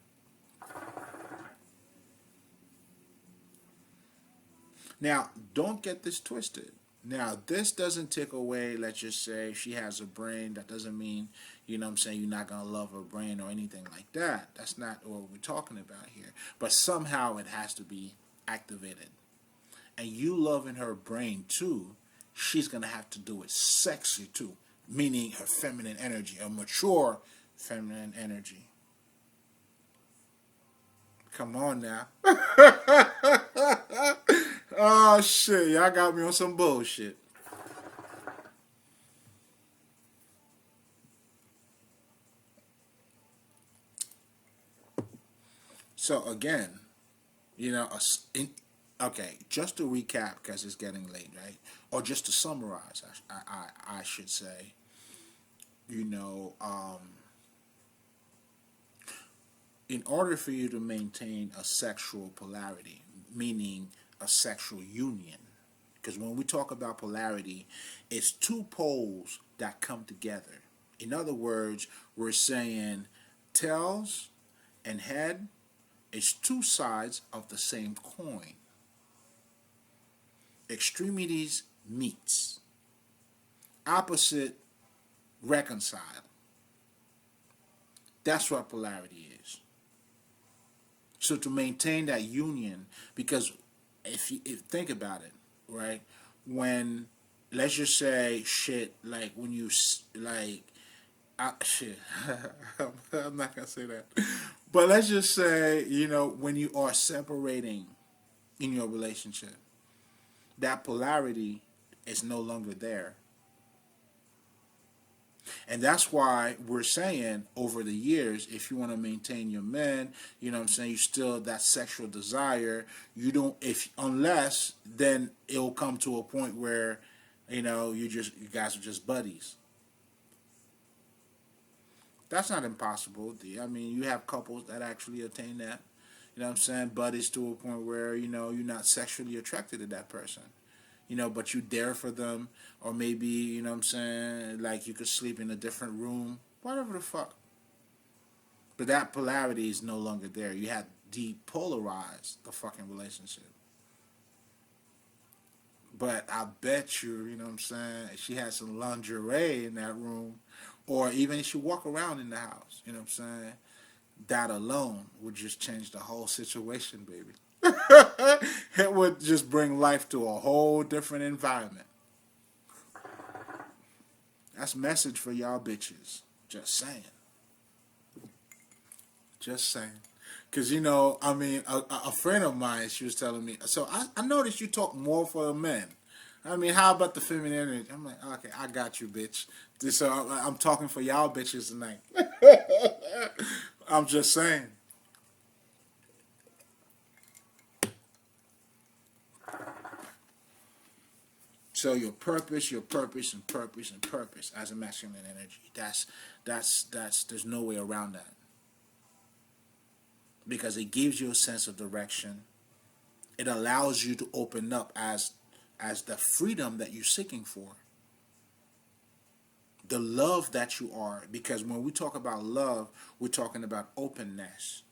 Now, don't get this twisted. Now, this doesn't take away, let's just say, she has a brain. That doesn't mean, you know what I'm saying, you're not going to love her brain or anything like that. That's not what we're talking about here. But somehow it has to be activated. And you loving her brain, too, she's going to have to do it sexy too, meaning her feminine energy, a mature feminine energy. Come on now. Oh shit, y'all got me on some bullshit. So again, you know, okay, just to recap because it's getting late, right? Or just to summarize, I should say, you know, in order for you to maintain a sexual polarity, meaning a sexual union, because when we talk about polarity, it's two poles that come together. In other words, we're saying tails and head is two sides of the same coin. Extremities meets. Opposite reconcile. That's what polarity is. So to maintain that union, because if think about it, right? When let's just say shit like when you like shit, I'm not gonna say that, but let's just say when you are separating in your relationship, that polarity is no longer there. And that's why we're saying over the years, if you want to maintain your men, you know what I'm saying, you still that sexual desire, you don't if unless then it'll come to a point where, you guys are just buddies. That's not impossible. I mean, you have couples that actually attain that. You know what I'm saying? Buddies to a point where, you're not sexually attracted to that person. But you there for them, or maybe, what I'm saying, like you could sleep in a different room, whatever the fuck. But that polarity is no longer there. You have depolarized the fucking relationship. But I bet you know what I'm saying, she had some lingerie in that room, or even if she walk around in the house, you know what I'm saying, that alone would just change the whole situation, baby. It would just bring life to a whole different environment. That's a message for y'all bitches. Just saying. Just saying. Because, I mean, a friend of mine, she was telling me, so I noticed you talk more for the men. I mean, how about the feminine energy? I'm like, okay, I got you, bitch. So I'm talking for y'all bitches tonight. I'm just saying. So your purpose, and purpose, and purpose as a masculine energy. That's. There's no way around that, because it gives you a sense of direction. It allows you to open up as the freedom that you're seeking for, the love that you are. Because when we talk about love, we're talking about openness.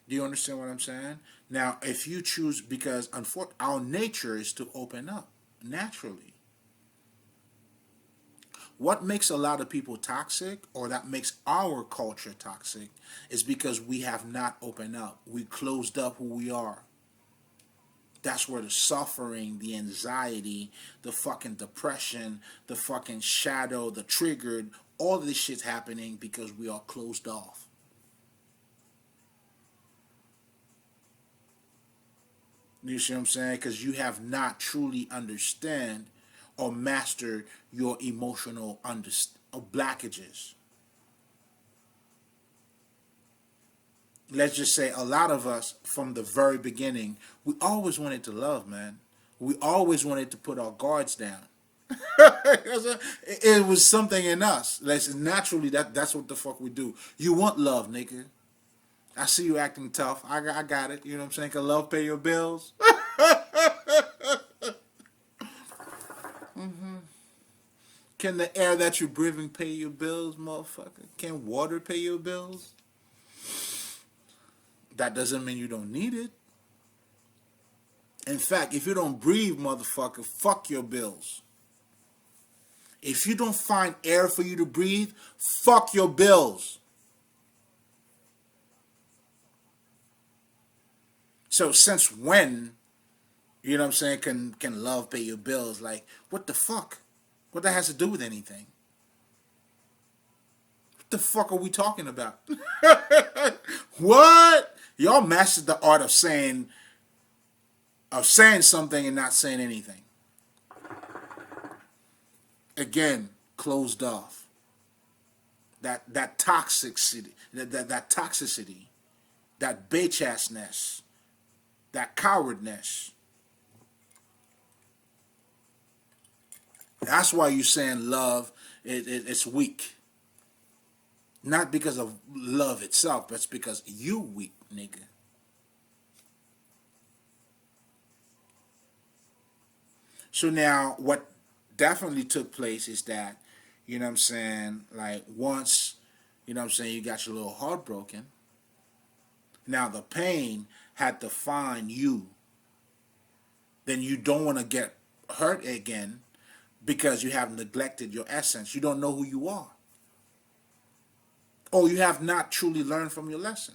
Do you understand what I'm saying? Now, if you choose, because our nature is to open up naturally. What makes a lot of people toxic, or that makes our culture toxic, is because we have not opened up. We closed up who we are. That's where the suffering, the anxiety, the fucking depression, the fucking shadow, the triggered, all of this shit's happening because we are closed off. You see what I'm saying? Because you have not truly understand or mastered your emotional blockages. Let's just say a lot of us from the very beginning, we always wanted to love, man. We always wanted to put our guards down. It was something in us. Naturally, that's what the fuck we do. You want love, nigga. I see you acting tough. I got it. You know what I'm saying? Can love pay your bills? Mm-hmm. Can the air that you're breathing pay your bills, motherfucker? Can water pay your bills? That doesn't mean you don't need it. In fact, if you don't breathe, motherfucker, fuck your bills. If you don't find air for you to breathe, fuck your bills. So since when You know what I'm saying? Can love pay your bills? Like, what the fuck? What that has to do with anything? What the fuck are we talking about? What? Y'all mastered the art of saying something and not saying anything. Again, closed off. That toxicity, that toxicity, that bitch assness, that cowardness. That's why you're saying love it's weak. Not because of love itself, but it's because you weak, nigga. So now what definitely took place is that, you know what I'm saying, like once, you know what I'm saying, you got your little heart broken, now the pain had to find you. Then you don't want to get hurt again because you have neglected your essence. You don't know who you are. Or you have not truly learned from your lesson.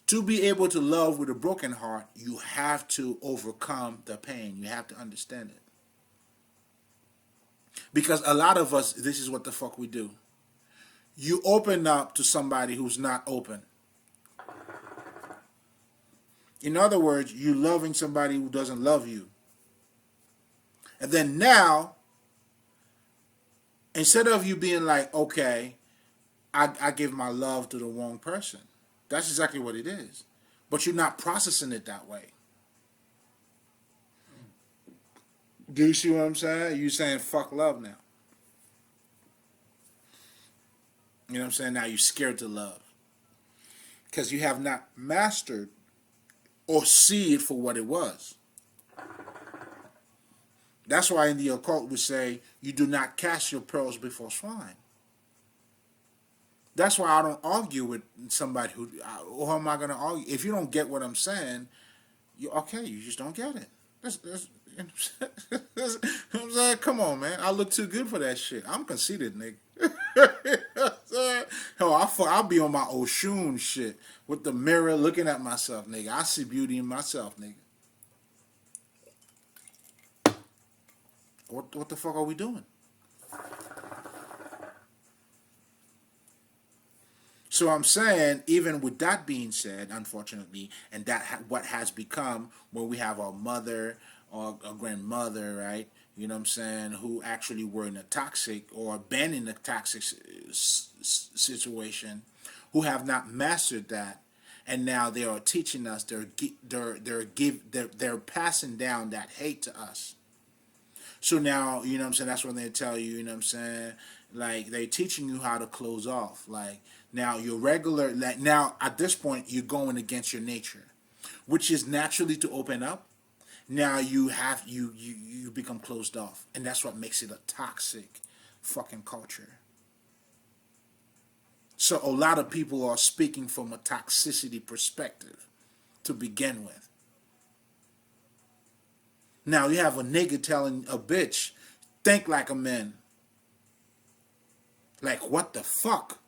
To be able to love with a broken heart, you have to overcome the pain. You have to understand it. Because a lot of us, this is what the fuck we do. You open up to somebody who's not open. In other words, you loving somebody who doesn't love you. And then now, instead of you being like, okay, I give my love to the wrong person. That's exactly what it is. But you're not processing it that way. Do you see what I'm saying? You're saying fuck love now. You know what I'm saying? Now you're scared to love. Because you have not mastered or see it for what it was. That's why in the occult we say you do not cast your pearls before swine. That's why I don't argue with somebody who am I going to argue? If you don't get what I'm saying, you okay, you just don't get it. I'm saying, come on, man. I look too good for that shit. I'm conceited, nigga. Hell, I'll be on my Oshun shit with the mirror looking at myself, nigga. I see beauty in myself, nigga. What the fuck are we doing? So I'm saying, even with that being said, unfortunately, and what has become where we have our mother or a grandmother, right? You know what I'm saying, who actually were in a toxic or been in a toxic situation, who have not mastered that, and now they are teaching us. They're passing down that hate to us. So now, you know what I'm saying, that's when they tell you, you know what I'm saying, like they're teaching you how to close off. Like now your regular, like now at this point you're going against your nature, which is naturally to open up. Now you become closed off, and that's what makes it a toxic fucking culture. So a lot of people are speaking from a toxicity perspective to begin with. Now you have a nigga telling a bitch, think like a man. Like, what the fuck?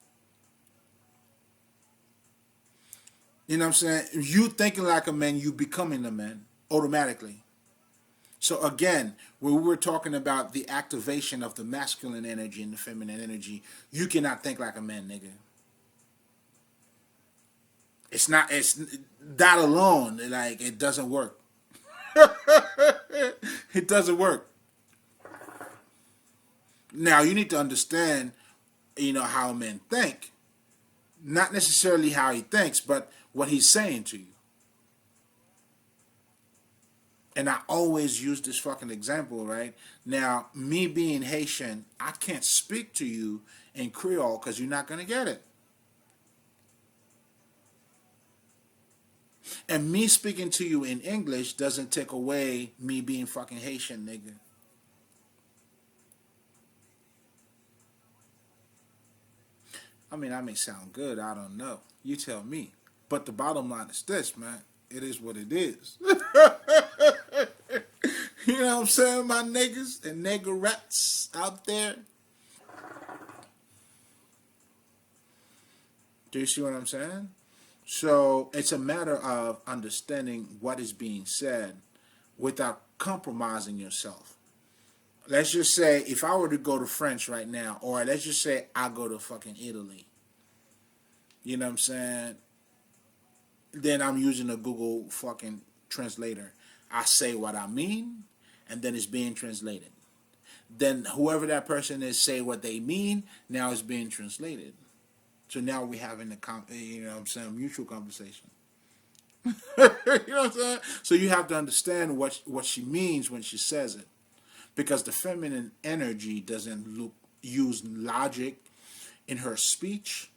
You know what I'm saying? You thinking like a man, you becoming a man automatically. So again, when we were talking about the activation of the masculine energy and the feminine energy, you cannot think like a man, nigga. It's that alone, like, it doesn't work. It doesn't work. Now, you need to understand, you know, how men think. Not necessarily how he thinks, but what he's saying to you. And I always use this fucking example, right? Now, me being Haitian, I can't speak to you in Creole because you're not going to get it. And me speaking to you in English doesn't take away me being fucking Haitian, nigga. I mean, I may sound good. I don't know. You tell me. But the bottom line is this, man. It is what it is. You know what I'm saying, my niggas and niggerettes out there? Do you see what I'm saying? So it's a matter of understanding what is being said without compromising yourself. Let's just say if I were to go to French right now, or let's just say I go to fucking Italy, you know what I'm saying? Then I'm using a Google fucking translator. I say what I mean, and then it's being translated. Then whoever that person is say what they mean. Now it's being translated. So now we're having you know what I'm saying, mutual conversation. You know what I'm saying? So you have to understand what she means when she says it, because the feminine energy doesn't use logic in her speech.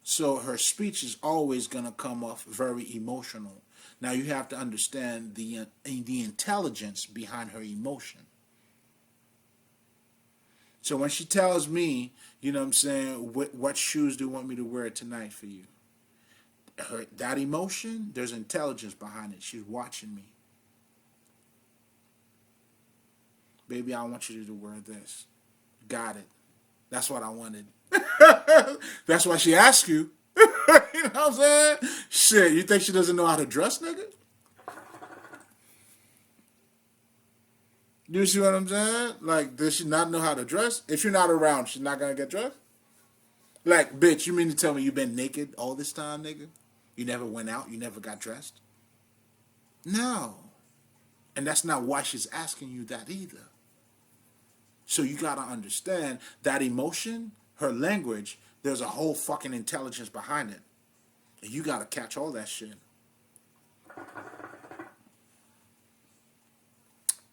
So her speech is always going to come off very emotional. Now you have to understand the intelligence behind her emotion. So when she tells me, you know what I'm saying, what shoes do you want me to wear tonight for you? That emotion, there's intelligence behind it. She's watching me. Baby, I want you to wear this. Got it. That's what I wanted. That's why she asked you. You know what I'm saying? Shit, you think she doesn't know how to dress, nigga? You see what I'm saying? Like, does she not know how to dress? If you're not around, she's not gonna get dressed? Like, bitch, you mean to tell me you've been naked all this time, nigga? You never went out, you never got dressed? No. And that's not why she's asking you that either. So you gotta understand that emotion, her language, there's a whole fucking intelligence behind it. And you gotta catch all that shit.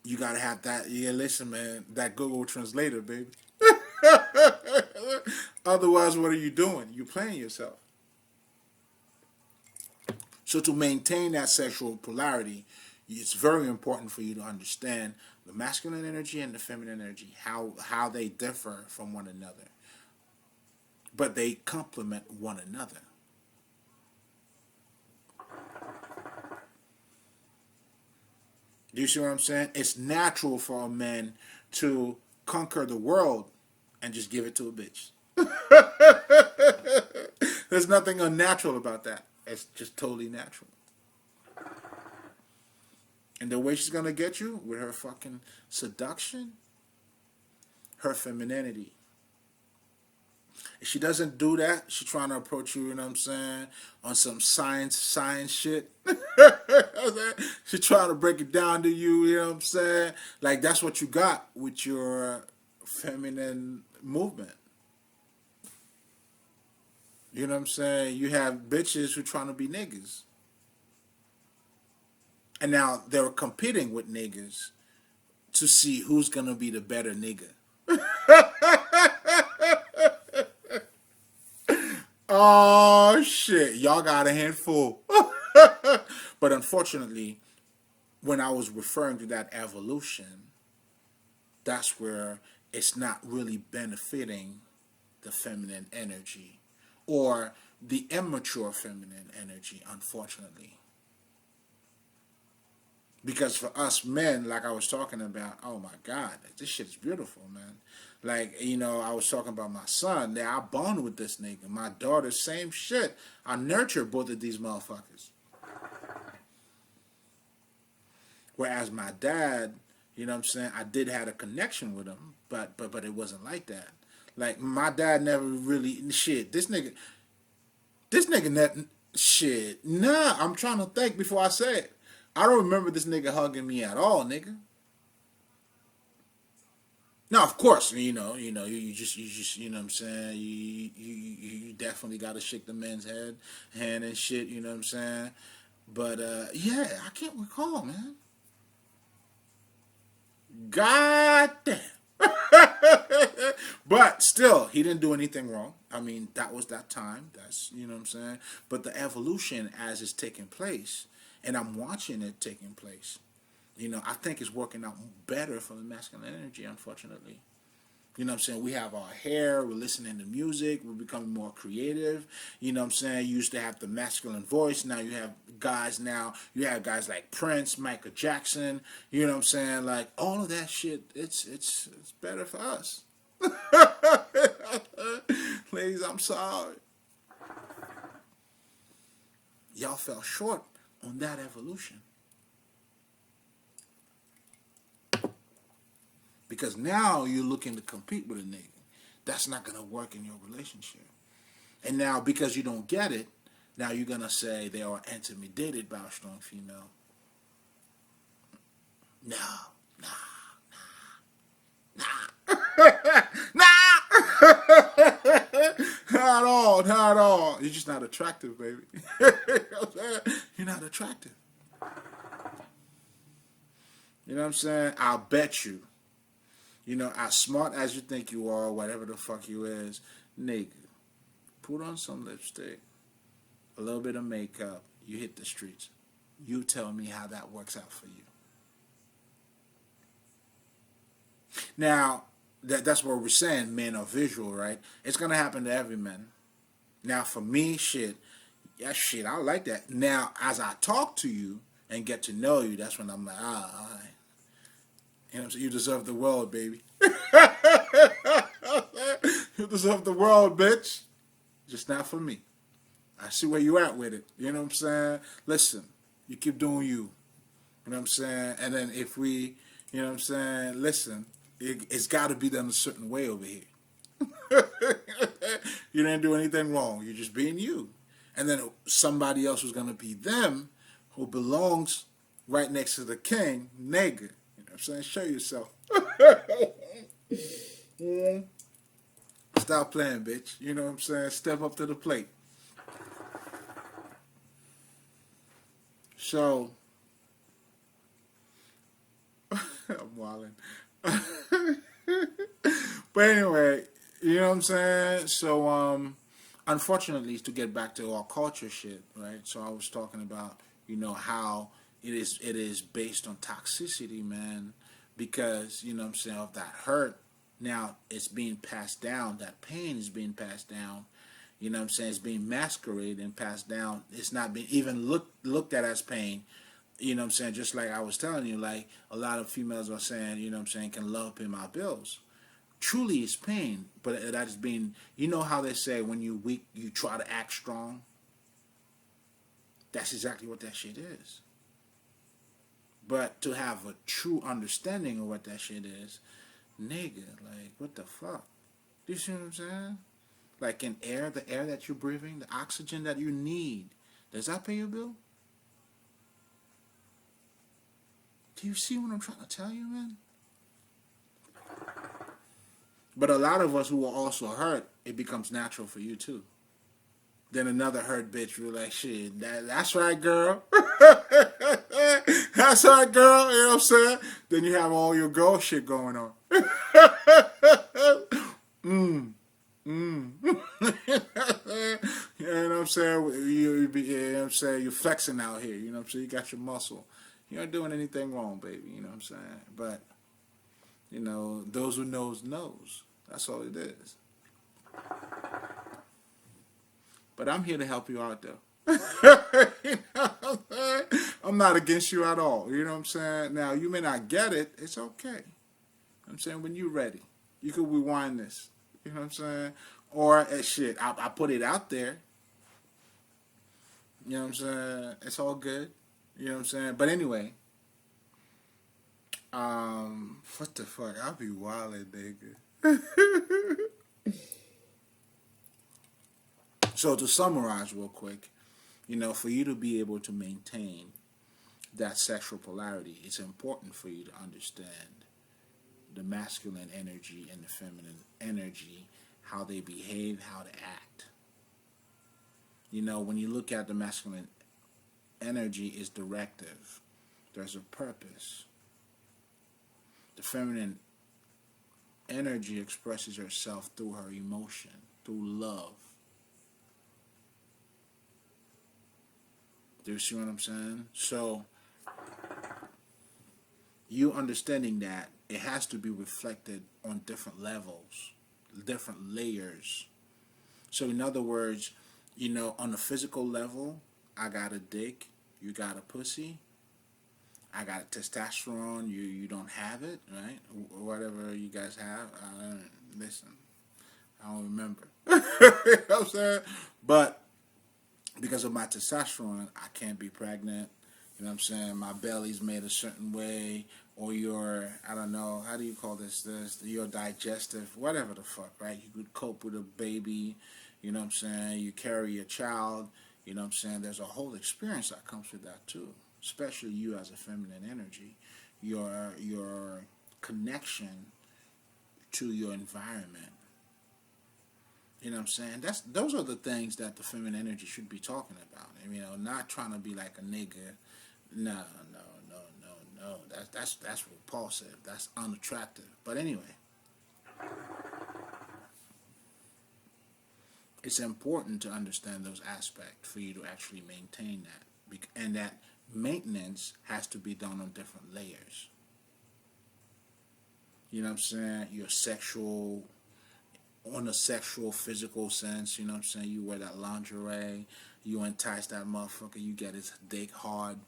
You gotta have that, yeah, listen, man, that Google Translator, baby. Otherwise, what are you doing? You're playing yourself. So to maintain that sexual polarity, it's very important for you to understand the masculine energy and the feminine energy, how they differ from one another. But they complement one another. Do you see what I'm saying? It's natural for a man to conquer the world and just give it to a bitch. There's nothing unnatural about that. It's just totally natural. And the way she's gonna get you with her fucking seduction, her femininity. If she doesn't do that, she's trying to approach you, you know what I'm saying, on some science shit. She's trying to break it down to you, you know what I'm saying? Like, that's what you got with your feminine movement. You know what I'm saying? You have bitches who trying to be niggas. And now they're competing with niggas to see who's going to be the better nigga. Oh, shit. Y'all got a handful. But unfortunately, when I was referring to that evolution, that's where it's not really benefiting the feminine energy or the immature feminine energy, unfortunately. Because for us men, like I was talking about, oh my God, this shit is beautiful, man. Like, you know, I was talking about my son. I bond with this nigga. My daughter, same shit. I nurture both of these motherfuckers. Whereas my dad, you know what I'm saying, I did have a connection with him, but it wasn't like that. Like, my dad never really, shit, shit, nah, I'm trying to think before I say it. I don't remember this nigga hugging me at all, nigga. Now, of course, you just, you know what I'm saying. You definitely got to shake the man's hand and shit. You know what I'm saying. But yeah, I can't recall, man. God damn. But still, he didn't do anything wrong. I mean, that was that time. That's, you know what I'm saying. But the evolution as it's taking place, and I'm watching it taking place. You know, I think it's working out better for the masculine energy, unfortunately. You know what I'm saying? We have our hair, we're listening to music, we're becoming more creative. You know what I'm saying? You used to have the masculine voice, now you have guys like Prince, Michael Jackson, you know what I'm saying? Like, all of that shit, it's better for us. Ladies, I'm sorry. y'all fell short on that evolution. Because now you're looking to compete with a nigga. That's not going to work in your relationship. And now, because you don't get it, now you're going to say they are intimidated by a strong female. No, nah, nah. Not at all, not at all. You're just not attractive, baby. You're not attractive. You know what I'm saying? I'll bet you. You know, as smart as you think you are, whatever the fuck you is, nigga, put on some lipstick, a little bit of makeup, you hit the streets. You tell me how that works out for you. Now, that's what we're saying, men are visual, right? It's going to happen to every man. Now, for me, shit, I like that. Now, as I talk to you and get to know you, that's when I'm like, all right. You know what I'm saying? You deserve the world, baby. You deserve the world, bitch. Just not for me. I see where you at with it. You know what I'm saying? Listen, you keep doing you. You know what I'm saying? And then if we, you know what I'm saying, listen, it's got to be done a certain way over here. You didn't do anything wrong. You're just being you. And then somebody else was going to be them who belongs right next to the king, nigga. You know what I'm saying? Show yourself. Stop playing, bitch. You know what I'm saying? Step up to the plate. So, I'm wilding. But anyway, you know what I'm saying? So, unfortunately, to get back to our culture shit, right? So I was talking about, you know, how it is based on toxicity, man, because, you know what I'm saying, of that hurt. Now it's being passed down. That pain is being passed down. You know what I'm saying? It's being masqueraded and passed down. It's not being even looked at as pain. You know what I'm saying? Just like I was telling you, like a lot of females are saying, you know what I'm saying, can love pay my bills. Truly it's pain, but that is being, you know how they say when you weak, you try to act strong? That's exactly what that shit is. But to have a true understanding of what that shit is, nigga, like, what the fuck? Do you see what I'm saying? Like in air, the air that you're breathing, the oxygen that you need, does that pay your bill? Do you see what I'm trying to tell you, man? But a lot of us who are also hurt, it becomes natural for you too. Then another hurt bitch will like, shit, that's right, girl. That's right, girl. You know what I'm saying? Then you have all your girl shit going on. Mm. Mm. You know what I'm saying? You know what I'm saying? You're flexing out here. You know what I'm saying? You got your muscle. You're not doing anything wrong, baby. You know what I'm saying? But, you know, those who knows. That's all it is. But I'm here to help you out, though. You know what I'm saying? I'm not against you at all. You know what I'm saying? Now, you may not get it. It's okay. I'm saying when you're ready, you could rewind this. You know what I'm saying? Or, shit, I put it out there. You know what I'm saying? It's all good. You know what I'm saying? But anyway, what the fuck? I'll be wildin', nigga. So to summarize real quick, you know, for you to be able to maintain that sexual polarity, it's important for you to understand the masculine energy and the feminine energy, how they behave, how to act. You know, when you look at the masculine energy, is directive. There's a purpose. The feminine energy expresses herself through her emotion, through love. Do you see what I'm saying? So, you understanding that, it has to be reflected on different levels, different layers. So, in other words, you know, on the physical level, I got a dick, you got a pussy, I got testosterone, you don't have it, right? Whatever you guys have, listen, I don't remember. You know what I'm saying? But because of my testosterone, I can't be pregnant. You know what I'm saying? My belly's made a certain way, or your, I don't know, how do you call this, your digestive, whatever the fuck, right? You could cope with a baby, you know what I'm saying? You carry a child, you know what I'm saying? There's a whole experience that comes with that too, especially you as a feminine energy. Your connection to your environment. You know what I'm saying? Those are the things that the feminine energy should be talking about. And, not trying to be like a nigga. No, no, no, no, no. That's repulsive. That's unattractive. But anyway, it's important to understand those aspects for you to actually maintain that. And that maintenance has to be done on different layers. You know what I'm saying? Your sexual, on a sexual, physical sense, you know what I'm saying? You wear that lingerie, you entice that motherfucker, you get his dick hard.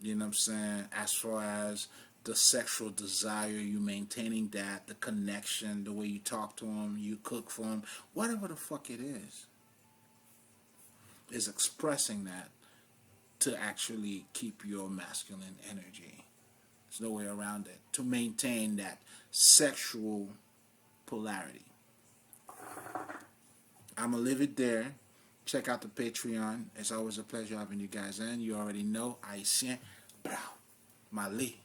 You know what I'm saying? As far as the sexual desire, you maintaining that, the connection, the way you talk to him, you cook for him, whatever the fuck it is expressing that to actually keep your masculine energy. There's no way around it. To maintain that sexual polarity. I'm going to leave it there. Check out the Patreon. It's always a pleasure having you guys in. You already know. Haitien. Brow. Mali.